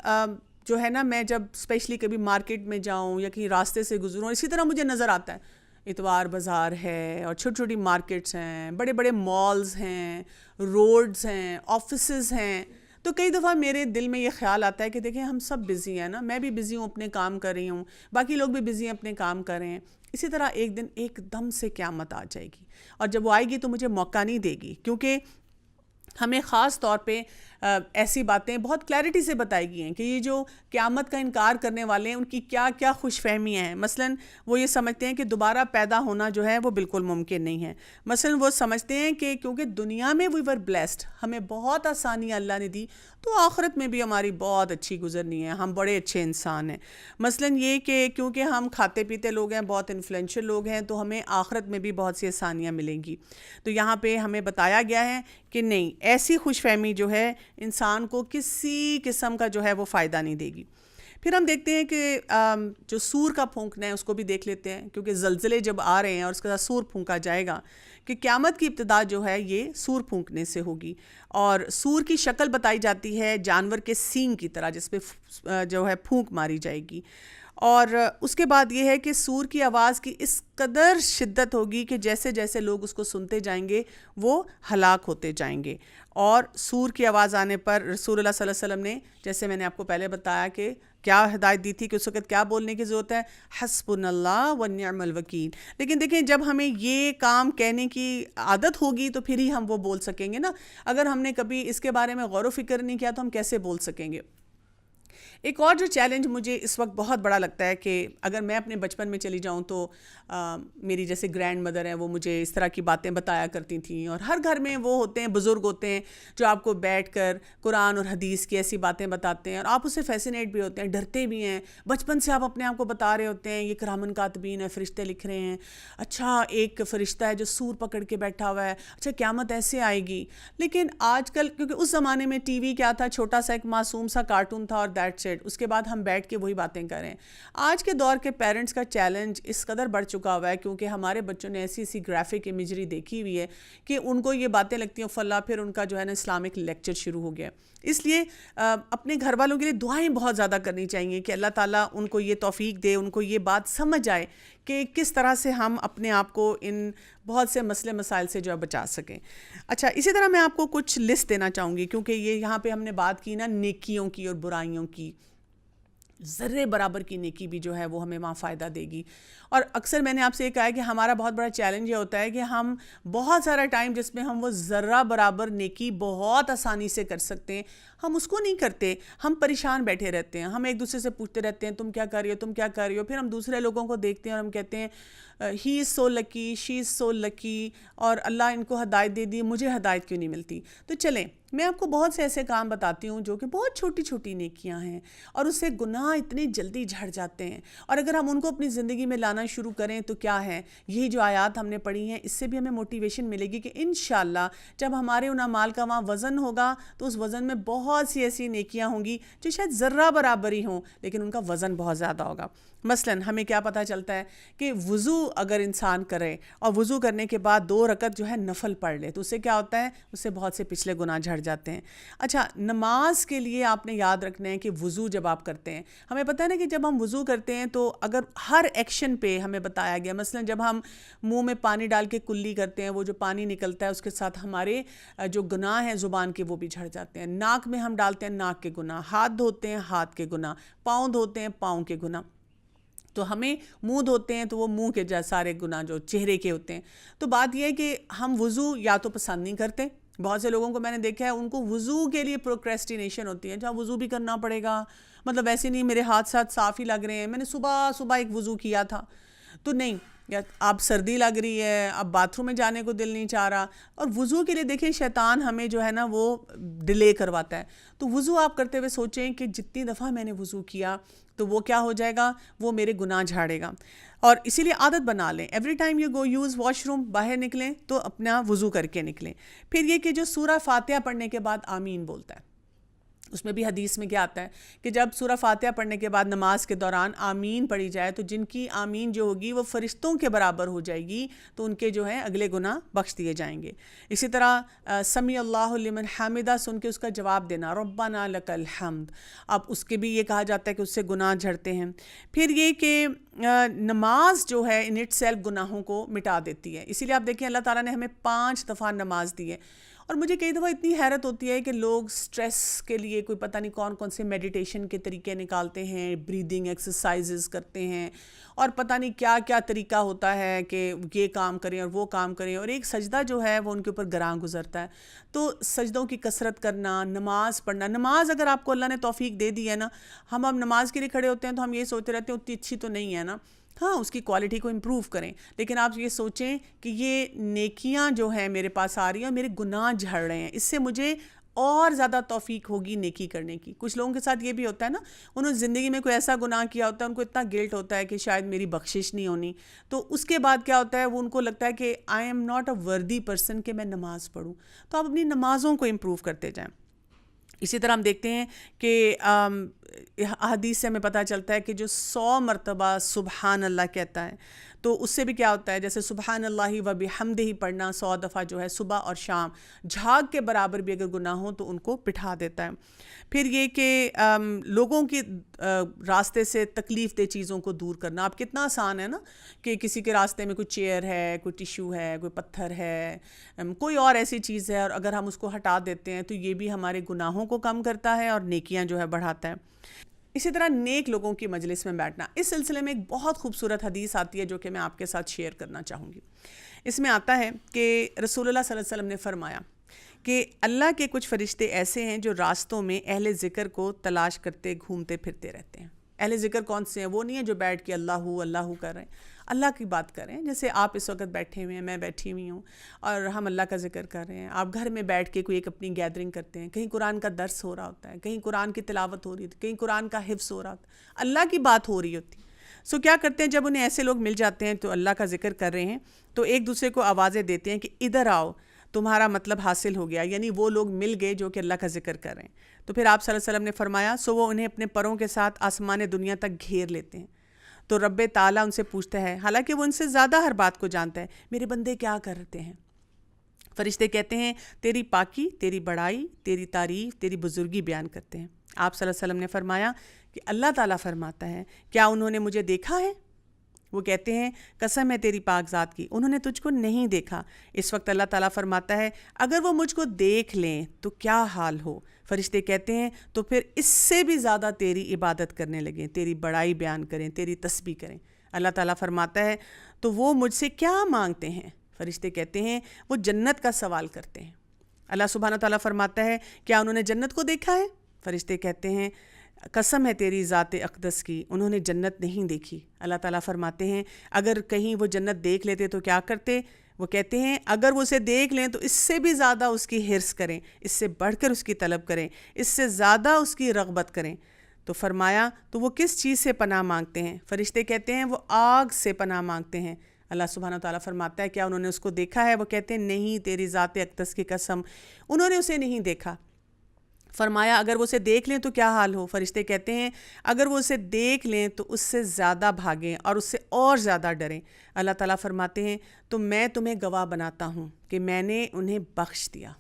جو ہے نا, میں جب اسپیشلی کبھی مارکیٹ میں جاؤں یا کہیں راستے سے گزروں, اسی طرح مجھے نظر آتا ہے اتوار بازار ہے اور چھوٹی چھوٹی مارکیٹس ہیں, بڑے بڑے مالز ہیں, روڈز ہیں, آفیسز ہیں. تو کئی دفعہ میرے دل میں یہ خیال آتا ہے کہ دیکھیں ہم سب بزی ہیں نا, میں بھی بزی ہوں, اپنے کام کر رہی ہوں, باقی لوگ بھی بزی ہیں اپنے کام کر رہے ہیں. اسی طرح ایک دن ایک دم سے قیامت آ جائے گی, اور جب وہ آئے گی تو مجھے موقع نہیں دے گی, کیونکہ ہمیں خاص طور پہ ایسی باتیں بہت کلیئرٹی سے بتائی گئی ہیں کہ یہ جو قیامت کا انکار کرنے والے ہیں ان کی کیا کیا خوش فہمیاں ہیں. مثلاً وہ یہ سمجھتے ہیں کہ دوبارہ پیدا ہونا جو ہے وہ بالکل ممکن نہیں ہے. مثلاً وہ سمجھتے ہیں کہ کیونکہ دنیا میں وی ور بلیسڈ, ہمیں بہت آسانیاں اللہ نے دی, تو آخرت میں بھی ہماری بہت اچھی گزرنی ہے, ہم بڑے اچھے انسان ہیں. مثلاً یہ کہ کیونکہ ہم کھاتے پیتے لوگ ہیں, بہت انفلوئنشل لوگ ہیں, تو ہمیں آخرت میں بھی بہت سی آسانیاں ملیں گی. تو یہاں پہ ہمیں بتایا گیا ہے کہ نہیں, ایسی خوش فہمی جو ہے انسان کو کسی قسم کا جو ہے وہ فائدہ نہیں دے گی۔ پھر ہم دیکھتے ہیں کہ جو سور کا پھونکنا ہے اس کو بھی دیکھ لیتے ہیں، کیونکہ زلزلے جب آ رہے ہیں اور اس کے ساتھ سور پھونکا جائے گا کہ قیامت کی ابتدا جو ہے یہ سور پھونکنے سے ہوگی، اور سور کی شکل بتائی جاتی ہے جانور کے سینگ کی طرح جس پہ جو ہے پھونک ماری جائے گی، اور اس کے بعد یہ ہے کہ سور کی آواز کی اس قدر شدت ہوگی کہ جیسے جیسے لوگ اس کو سنتے جائیں گے وہ ہلاک ہوتے جائیں گے۔ اور سور کی آواز آنے پر رسول اللہ صلی اللہ علیہ وسلم نے، جیسے میں نے آپ کو پہلے بتایا کہ کیا ہدایت دی تھی کہ اس وقت کیا بولنے کی ضرورت ہے، حسبنا اللہ ونعم الوکیل۔ لیکن دیکھیں جب ہمیں یہ کام کہنے کی عادت ہوگی تو پھر ہی ہم وہ بول سکیں گے نا، اگر ہم نے کبھی اس کے بارے میں غور و فکر نہیں کیا تو ہم کیسے بول سکیں گے۔ ایک اور جو چیلنج مجھے اس وقت بہت بڑا لگتا ہے کہ اگر میں اپنے بچپن میں چلی جاؤں تو میری جیسے گرینڈ مدر ہیں وہ مجھے اس طرح کی باتیں بتایا کرتی تھیں، اور ہر گھر میں وہ ہوتے ہیں، بزرگ ہوتے ہیں جو آپ کو بیٹھ کر قرآن اور حدیث کی ایسی باتیں بتاتے ہیں اور آپ اس سے فیسینیٹ بھی ہوتے ہیں، ڈرتے بھی ہیں۔ بچپن سے آپ اپنے آپ کو بتا رہے ہوتے ہیں یہ کرامن کاتبین ہے، فرشتے لکھ رہے ہیں، اچھا ایک فرشتہ ہے جو سور پکڑ کے بیٹھا ہوا ہے، اچھا قیامت ایسے آئے گی۔ لیکن آج کل کیونکہ اس زمانے میں ٹی وی کیا تھا، چھوٹا سا ایک معصوم سا کارٹون تھا اور دیٹس اٹ، اس کے بعد ہم بیٹھ کے وہی باتیں کریں۔ آج کے دور کے پیرنٹس کا چیلنج اس قدر بڑھ چکا ہوا ہے کیونکہ ہمارے بچوں نے ایسی ایسی گرافک امیجری دیکھی ہوئی ہے کہ ان کو یہ باتیں لگتی ہیں فلا، پھر ان کا جو ہے نا اسلامک لیکچر شروع ہو گیا۔ اس لیے اپنے گھر والوں کے لیے دعائیں بہت زیادہ کرنی چاہیے کہ اللہ تعالیٰ ان کو یہ توفیق دے، ان کو یہ بات سمجھ آئے کہ کس طرح سے ہم اپنے آپ کو ان بہت سے مسئلے مسائل سے جو ہے بچا سکیں۔ اچھا، اسی طرح میں آپ کو کچھ لسٹ دینا چاہوں گی کیونکہ یہ یہاں پہ ہم نے بات کی نا نیکیوں کی اور برائیوں کی، ذرے برابر کی نیکی بھی جو ہے وہ ہمیں وہاں فائدہ دے گی۔ اور اکثر میں نے آپ سے یہ کہا ہے کہ ہمارا بہت بڑا چیلنج یہ ہوتا ہے کہ ہم بہت سارا ٹائم جس میں ہم وہ ذرہ برابر نیکی بہت آسانی سے کر سکتے ہیں ہم اس کو نہیں کرتے، ہم پریشان بیٹھے رہتے ہیں، ہم ایک دوسرے سے پوچھتے رہتے ہیں تم کیا کر رہی ہو، تم کیا کر رہی ہو، پھر ہم دوسرے لوگوں کو دیکھتے ہیں اور ہم کہتے ہیں ہی از سو لکی، شی از سو لکی، اور اللہ ان کو ہدایت دے دی، مجھے ہدایت کیوں نہیں ملتی۔ تو چلیں میں آپ کو بہت سے ایسے کام بتاتی ہوں جو کہ بہت چھوٹی چھوٹی نیکیاں ہیں اور اس سے گناہ اتنی جلدی جھڑ جاتے ہیں، اور اگر ہم ان کو اپنی زندگی میں لانا شروع کریں تو کیا ہے، یہی جو آیات ہم نے پڑھی ہیں اس سے بھی ہمیں موٹیویشن ملے گی کہ انشاءاللہ جب ہمارے ان اعمال کا وہاں وزن ہوگا تو اس وزن میں بہت سی ایسی نیکیاں ہوں گی جو شاید ذرہ برابر ہی ہوں لیکن ان کا وزن بہت زیادہ ہوگا۔ مثلاً ہمیں کیا پتہ چلتا ہے کہ وضو اگر انسان کرے اور وضو کرنے کے بعد 2 رکعت جو ہے نفل پڑھ لے تو اس سے کیا ہوتا ہے، اس سے بہت سے پچھلے گناہ جھڑ جاتے ہیں۔ اچھا، نماز کے لیے آپ نے یاد رکھنا ہے کہ وضو جب آپ کرتے ہیں، ہمیں پتہ ہے نا کہ جب ہم وضو کرتے ہیں تو اگر ہر ایکشن پہ ہمیں بتایا گیا، مثلاً جب ہم منہ میں پانی ڈال کے کلی کرتے ہیں، وہ جو پانی نکلتا ہے اس کے ساتھ ہمارے جو گناہ ہیں زبان کے وہ بھی جھڑ جاتے ہیں، ناک میں ہم ڈالتے ہیں ناک کے گناہ، ہاتھ دھوتے ہیں ہاتھ کے گناہ، پاؤں دھوتے ہیں پاؤں کے گناہ، تو ہمیں منہ دھوتے ہیں تو وہ منہ کے سارے گناہ جو چہرے کے ہوتے ہیں۔ تو بات یہ ہے کہ ہم وضو یا تو پسند نہیں کرتے، بہت سے لوگوں کو میں نے دیکھا ہے ان کو وضو کے لیے پروکریسٹینیشن ہوتی ہے، جہاں وضو بھی کرنا پڑے گا، مطلب ایسے نہیں میرے ہاتھ ساتھ صاف ہی لگ رہے ہیں، میں نے صبح ایک وضو کیا تھا، تو نہیں، یا اب سردی لگ رہی ہے، اب باتھ روم میں جانے کو دل نہیں چاہ رہا، اور وضو کے لیے دیکھیں شیطان ہمیں جو ہے نا وہ ڈیلے کرواتا ہے۔ تو وضو آپ کرتے ہوئے سوچیں کہ جتنی دفعہ میں نے وضو کیا تو وہ کیا ہو جائے گا، وہ میرے گناہ جھاڑے گا، اور اسی لیے عادت بنا لیں every time you go use wash room, باہر نکلیں تو اپنا وضو کر کے نکلیں۔ پھر یہ کہ جو سورہ فاتحہ پڑھنے کے بعد آمین بولتا ہے، اس میں بھی حدیث میں کیا آتا ہے کہ جب سورہ فاتحہ پڑھنے کے بعد نماز کے دوران آمین پڑھی جائے تو جن کی آمین جو ہوگی وہ فرشتوں کے برابر ہو جائے گی، تو ان کے جو ہیں اگلے گناہ بخش دیے جائیں گے۔ اسی طرح سمیع اللہ لمن حامدہ سن کے اس کا جواب دینا، ربنا لک الحمد، اب اس کے بھی یہ کہا جاتا ہے کہ اس سے گناہ جھڑتے ہیں۔ پھر یہ کہ نماز جو ہے ان اٹ سیلف گناہوں کو مٹا دیتی ہے، اسی لیے آپ دیکھیں اللہ تعالیٰ نے ہمیں 5 دفعہ نماز دی ہے، اور مجھے کئی دفعہ اتنی حیرت ہوتی ہے کہ لوگ سٹریس کے لیے کوئی پتہ نہیں کون سے میڈیٹیشن کے طریقے نکالتے ہیں، بریدنگ ایکسرسائزز کرتے ہیں، اور پتہ نہیں کیا کیا طریقہ ہوتا ہے کہ یہ کام کریں اور وہ کام کریں، اور ایک سجدہ جو ہے وہ ان کے اوپر گراں گزرتا ہے۔ تو سجدوں کی کثرت کرنا، نماز پڑھنا، نماز اگر آپ کو اللہ نے توفیق دے دی ہے نا، ہم اب نماز کے لیے کھڑے ہوتے ہیں تو ہم یہ سوچتے رہتے ہیں اتنی اچھی تو نہیں ہے نا، ہاں اس کی کوالٹی کو امپروو کریں، لیکن آپ یہ سوچیں کہ یہ نیکیاں جو ہیں میرے پاس آ رہی ہیں، میرے گناہ جھڑ رہے ہیں، اس سے مجھے اور زیادہ توفیق ہوگی نیکی کرنے کی۔ کچھ لوگوں کے ساتھ یہ بھی ہوتا ہے نا، انہوں نے زندگی میں کوئی ایسا گناہ کیا ہوتا ہے، ان کو اتنا گلٹ ہوتا ہے کہ شاید میری بخشش نہیں ہونی، تو اس کے بعد کیا ہوتا ہے، وہ ان کو لگتا ہے کہ آئی ایم ناٹ اے وردی پرسن کہ میں نماز پڑھوں۔ تو آپ اپنی نمازوں کو امپروو کرتے جائیں۔ اسی طرح ہم دیکھتے ہیں کہ احادیث سے ہمیں پتہ چلتا ہے کہ جو 100 مرتبہ سبحان اللہ کہتا ہے تو اس سے بھی کیا ہوتا ہے، جیسے سبحان اللہ و بحمدہ پڑھنا 100 دفعہ جو ہے صبح اور شام، جھاگ کے برابر بھی اگر گناہ ہوں تو ان کو بٹھا دیتا ہے۔ پھر یہ کہ لوگوں کی راستے سے تکلیف دہ چیزوں کو دور کرنا، اب کتنا آسان ہے نا کہ کسی کے راستے میں کوئی چیئر ہے، کوئی ٹیشو ہے، کوئی پتھر ہے، کوئی اور ایسی چیز ہے، اور اگر ہم اس کو ہٹا دیتے ہیں تو یہ بھی ہمارے گناہوں کو کم کرتا ہے اور نیکیاں جو ہے بڑھاتا ہے۔ اسی طرح نیک لوگوں کی مجلس میں بیٹھنا، اس سلسلے میں ایک بہت خوبصورت حدیث آتی ہے جو کہ میں آپ کے ساتھ شیئر کرنا چاہوں گی۔ اس میں آتا ہے کہ رسول اللہ صلی اللہ علیہ وسلم نے فرمایا کہ اللہ کے کچھ فرشتے ایسے ہیں جو راستوں میں اہل ذکر کو تلاش کرتے گھومتے پھرتے رہتے ہیں۔ اہل ذکر کون سے ہیں؟ وہ نہیں ہے جو بیٹھ کے اللہ اللہ کر رہے ہیں، اللہ کی بات کر رہے ہیں، جیسے آپ اس وقت بیٹھے ہوئے ہیں، میں بیٹھی ہوئی ہوں اور ہم اللہ کا ذکر کر رہے ہیں۔ آپ گھر میں بیٹھ کے کوئی ایک اپنی گیدرنگ کرتے ہیں، کہیں قرآن کا درس ہو رہا ہوتا ہے، کہیں قرآن کی تلاوت ہو رہی ہوتی ہے، کہیں قرآن کا حفظ ہو رہا ہوتا ہے، اللہ کی بات ہو رہی ہوتی ہے۔ سو کیا کرتے ہیں جب انہیں ایسے لوگ مل جاتے ہیں تو اللہ کا ذکر کر رہے ہیں تو ایک دوسرے کو آوازیں دیتے ہیں کہ ادھر آؤ، تمہارا مطلب حاصل ہو گیا، یعنی وہ لوگ مل گئے جو کہ اللہ کا ذکر کر رہے ہیں۔ تو پھر آپ صلی اللہ علیہ وسلم نے فرمایا سو وہ انہیں اپنے پروں کے ساتھ آسمان دنیا تک گھیر لیتے ہیں، تو رب تعالیٰ ان سے پوچھتا ہے، حالانکہ وہ ان سے زیادہ ہر بات کو جانتا ہے، میرے بندے کیا کرتے ہیں؟ فرشتے کہتے ہیں تیری پاکی، تیری بڑائی، تیری تعریف، تیری بزرگی بیان کرتے ہیں۔ آپ صلی اللہ علیہ وسلم نے فرمایا کہ اللہ تعالیٰ فرماتا ہے کیا انہوں نے مجھے دیکھا ہے؟ وہ کہتے ہیں قسم ہے تیری پاک ذات کی، انہوں نے تجھ کو نہیں دیکھا۔ اس وقت اللہ تعالیٰ فرماتا ہے اگر وہ مجھ کو دیکھ لیں تو کیا حال ہو؟ فرشتے کہتے ہیں تو پھر اس سے بھی زیادہ تیری عبادت کرنے لگیں، تیری بڑائی بیان کریں، تیری تسبیح کریں۔ اللہ تعالیٰ فرماتا ہے تو وہ مجھ سے کیا مانگتے ہیں؟ فرشتے کہتے ہیں وہ جنت کا سوال کرتے ہیں۔ اللہ سبحانہ تعالیٰ فرماتا ہے کیا انہوں نے جنت کو دیکھا ہے؟ فرشتے کہتے ہیں قسم ہے تیری ذات اقدس کی، انہوں نے جنت نہیں دیکھی۔ اللہ تعالیٰ فرماتے ہیں اگر کہیں وہ جنت دیکھ لیتے تو کیا کرتے؟ وہ کہتے ہیں اگر وہ اسے دیکھ لیں تو اس سے بھی زیادہ اس کی حرص کریں، اس سے بڑھ کر اس کی طلب کریں، اس سے زیادہ اس کی رغبت کریں۔ تو فرمایا تو وہ کس چیز سے پناہ مانگتے ہیں؟ فرشتے کہتے ہیں وہ آگ سے پناہ مانگتے ہیں۔ اللہ سبحانہ تعالیٰ فرماتا ہے کیا انہوں نے اس کو دیکھا ہے؟ وہ کہتے ہیں نہیں، تیری ذات اقدس کی قسم انہوں نے اسے نہیں دیکھا۔ فرمایا اگر وہ اسے دیکھ لیں تو کیا حال ہو؟ فرشتے کہتے ہیں اگر وہ اسے دیکھ لیں تو اس سے زیادہ بھاگیں اور اس سے اور زیادہ ڈریں۔ اللہ تعالیٰ فرماتے ہیں تو میں تمہیں گواہ بناتا ہوں کہ میں نے انہیں بخش دیا۔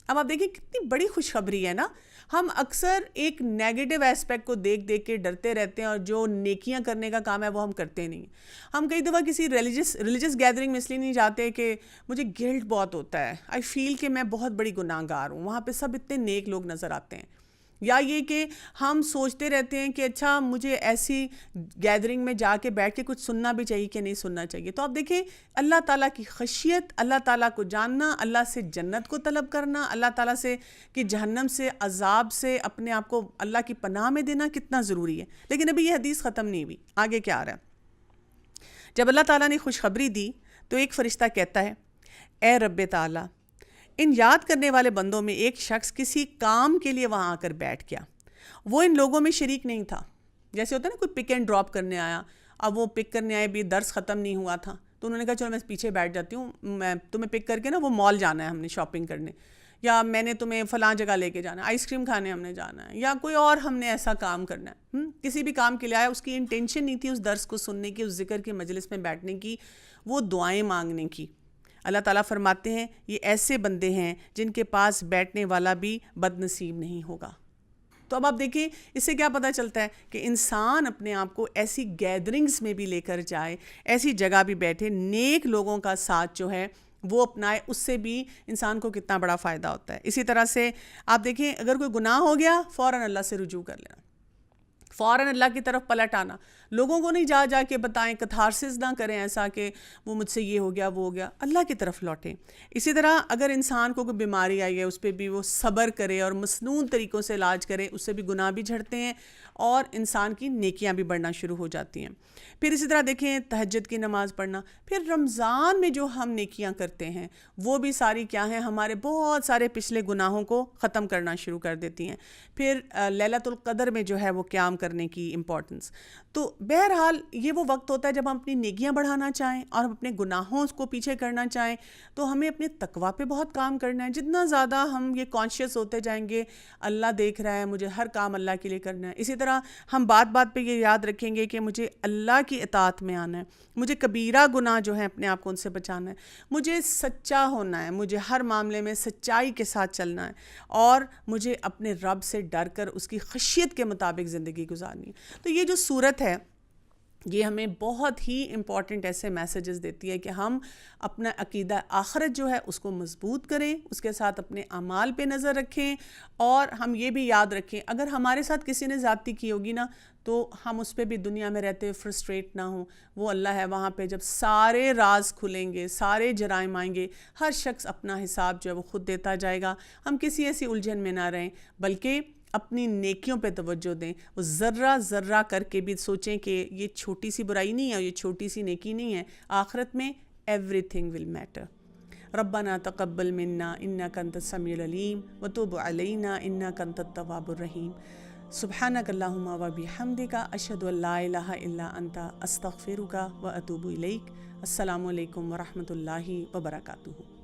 اب آپ دیکھیں کتنی بڑی خوشخبری ہے نا۔ ہم اکثر ایک نیگیٹو ایسپیکٹ کو دیکھ دیکھ کے ڈرتے رہتے ہیں اور جو نیکیاں کرنے کا کام ہے وہ ہم کرتے نہیں۔ ہم کئی دفعہ کسی ریلیجس گیدرنگ میں اس لیے نہیں جاتے کہ مجھے گلٹ بہت ہوتا ہے، آئی فیل کہ میں بہت بڑی گناہ گار ہوں، وہاں پہ سب اتنے نیک لوگ نظر آتے ہیں، یا یہ کہ ہم سوچتے رہتے ہیں کہ اچھا مجھے ایسی گیدرنگ میں جا کے بیٹھ کے کچھ سننا بھی چاہیے کہ نہیں سننا چاہیے۔ تو آپ دیکھیں اللہ تعالیٰ کی خشیت، اللہ تعالیٰ کو جاننا، اللہ سے جنت کو طلب کرنا، اللہ تعالیٰ سے کہ جہنم سے عذاب سے اپنے آپ کو اللہ کی پناہ میں دینا کتنا ضروری ہے۔ لیکن ابھی یہ حدیث ختم نہیں ہوئی، آگے کیا آ رہا ہے؟ جب اللہ تعالیٰ نے خوشخبری دی تو ایک فرشتہ کہتا ہے اے رب تعالیٰ، ان یاد کرنے والے بندوں میں ایک شخص کسی کام کے لیے وہاں آ کر بیٹھ گیا، وہ ان لوگوں میں شریک نہیں تھا۔ جیسے ہوتا ہے نا کوئی پک اینڈ ڈراپ کرنے آیا، اب وہ پک کرنے آئے بھی درس ختم نہیں ہوا تھا تو انہوں نے کہا چلو میں پیچھے بیٹھ جاتی ہوں، میں تمہیں پک کر کے نا وہ مال جانا ہے ہم نے شاپنگ کرنے، یا میں نے تمہیں فلاں جگہ لے کے جانا ہے، آئس کریم کھانے ہم نے جانا ہے، یا کوئی اور ہم نے ایسا کام کرنا ہے۔ کسی بھی کام کے لیے آیا، اس کی انٹینشن نہیں تھی اس درس کو سننے کی، اس ذکر کی مجلس میں بیٹھنے کی، وہ دعائیں مانگنے کی۔ اللہ تعالیٰ فرماتے ہیں یہ ایسے بندے ہیں جن کے پاس بیٹھنے والا بھی بد نصیب نہیں ہوگا۔ تو اب آپ دیکھیں اس سے کیا پتہ چلتا ہے کہ انسان اپنے آپ کو ایسی گیدرنگز میں بھی لے کر جائے، ایسی جگہ بھی بیٹھے، نیک لوگوں کا ساتھ جو ہے وہ اپنائے، اس سے بھی انسان کو کتنا بڑا فائدہ ہوتا ہے۔ اسی طرح سے آپ دیکھیں اگر کوئی گناہ ہو گیا فوراً اللہ سے رجوع کر لینا، فوراً اللہ کی طرف پلٹ آنا، لوگوں کو نہیں جا جا کے بتائیں، کتھارسس نہ کریں ایسا کہ وہ مجھ سے یہ ہو گیا وہ ہو گیا، اللہ کی طرف لوٹیں۔ اسی طرح اگر انسان کو کوئی بیماری آئی ہے اس پہ بھی وہ صبر کرے اور مسنون طریقوں سے علاج کرے، اس سے بھی گناہ بھی جھڑتے ہیں اور انسان کی نیکیاں بھی بڑھنا شروع ہو جاتی ہیں۔ پھر اسی طرح دیکھیں تہجد کی نماز پڑھنا، پھر رمضان میں جو ہم نیکیاں کرتے ہیں وہ بھی ساری کیا ہیں، ہمارے بہت سارے پچھلے گناہوں کو ختم کرنا شروع کر دیتی ہیں۔ پھر لیلۃ القدر میں جو ہے وہ قیام کرنے کی امپورٹنس. تو بہرحال یہ وہ وقت ہوتا ہے جب ہم اپنی نیکیاں بڑھانا چاہیں اور ہم اپنے گناہوں کو پیچھے کرنا چاہیں تو ہمیں اپنے تقویٰ پہ بہت کام کرنا ہے. جتنا زیادہ ہم یہ کانشیس ہوتے جائیں گے اللہ دیکھ رہا ہے, مجھے ہر کام اللہ کے لیے کرنا ہے. اسی طرح ہم بات بات پہ یہ یاد رکھیں گے کہ مجھے اللہ کی اطاعت میں آنا ہے, مجھے کبیرہ گناہ جو ہیں اپنے آپ کو ان سے بچانا ہے, مجھے سچا ہونا ہے, مجھے ہر معاملے میں سچائی کے ساتھ چلنا ہے, اور مجھے اپنے رب سے ڈر کر اس کی خشیت کے مطابق زندگی گزارنی ہے. تو یہ جو صورت ہے یہ ہمیں بہت ہی امپورٹنٹ ایسے میسیجز دیتی ہے کہ ہم اپنا عقیدہ آخرت جو ہے اس کو مضبوط کریں, اس کے ساتھ اپنے اعمال پہ نظر رکھیں, اور ہم یہ بھی یاد رکھیں اگر ہمارے ساتھ کسی نے زیادتی کی ہوگی نا تو ہم اس پہ بھی دنیا میں رہتے ہوئے فرسٹریٹ نہ ہوں. وہ اللہ ہے وہاں پہ جب سارے راز کھلیں گے, سارے جرائم آئیں گے, ہر شخص اپنا حساب جو ہے وہ خود دیتا جائے گا. ہم کسی ایسی الجھن میں نہ رہیں بلکہ اپنی نیکیوں پہ توجہ دیں. وہ ذرہ ذرہ کر کے بھی سوچیں کہ یہ چھوٹی سی برائی نہیں ہے, یہ چھوٹی سی نیکی نہیں ہے, آخرت میں ایوری تھنگ ول میٹر. ربنا تقبل منا انک انت السمیع العلیم وتب علینا انک انت التواب الرحیم. سبحانک اللہم و بحمدک اشہد ان لا الہ الا انت استغفرک و اتوب الیک. السلام علیکم ورحمۃ اللہ وبرکاتہ.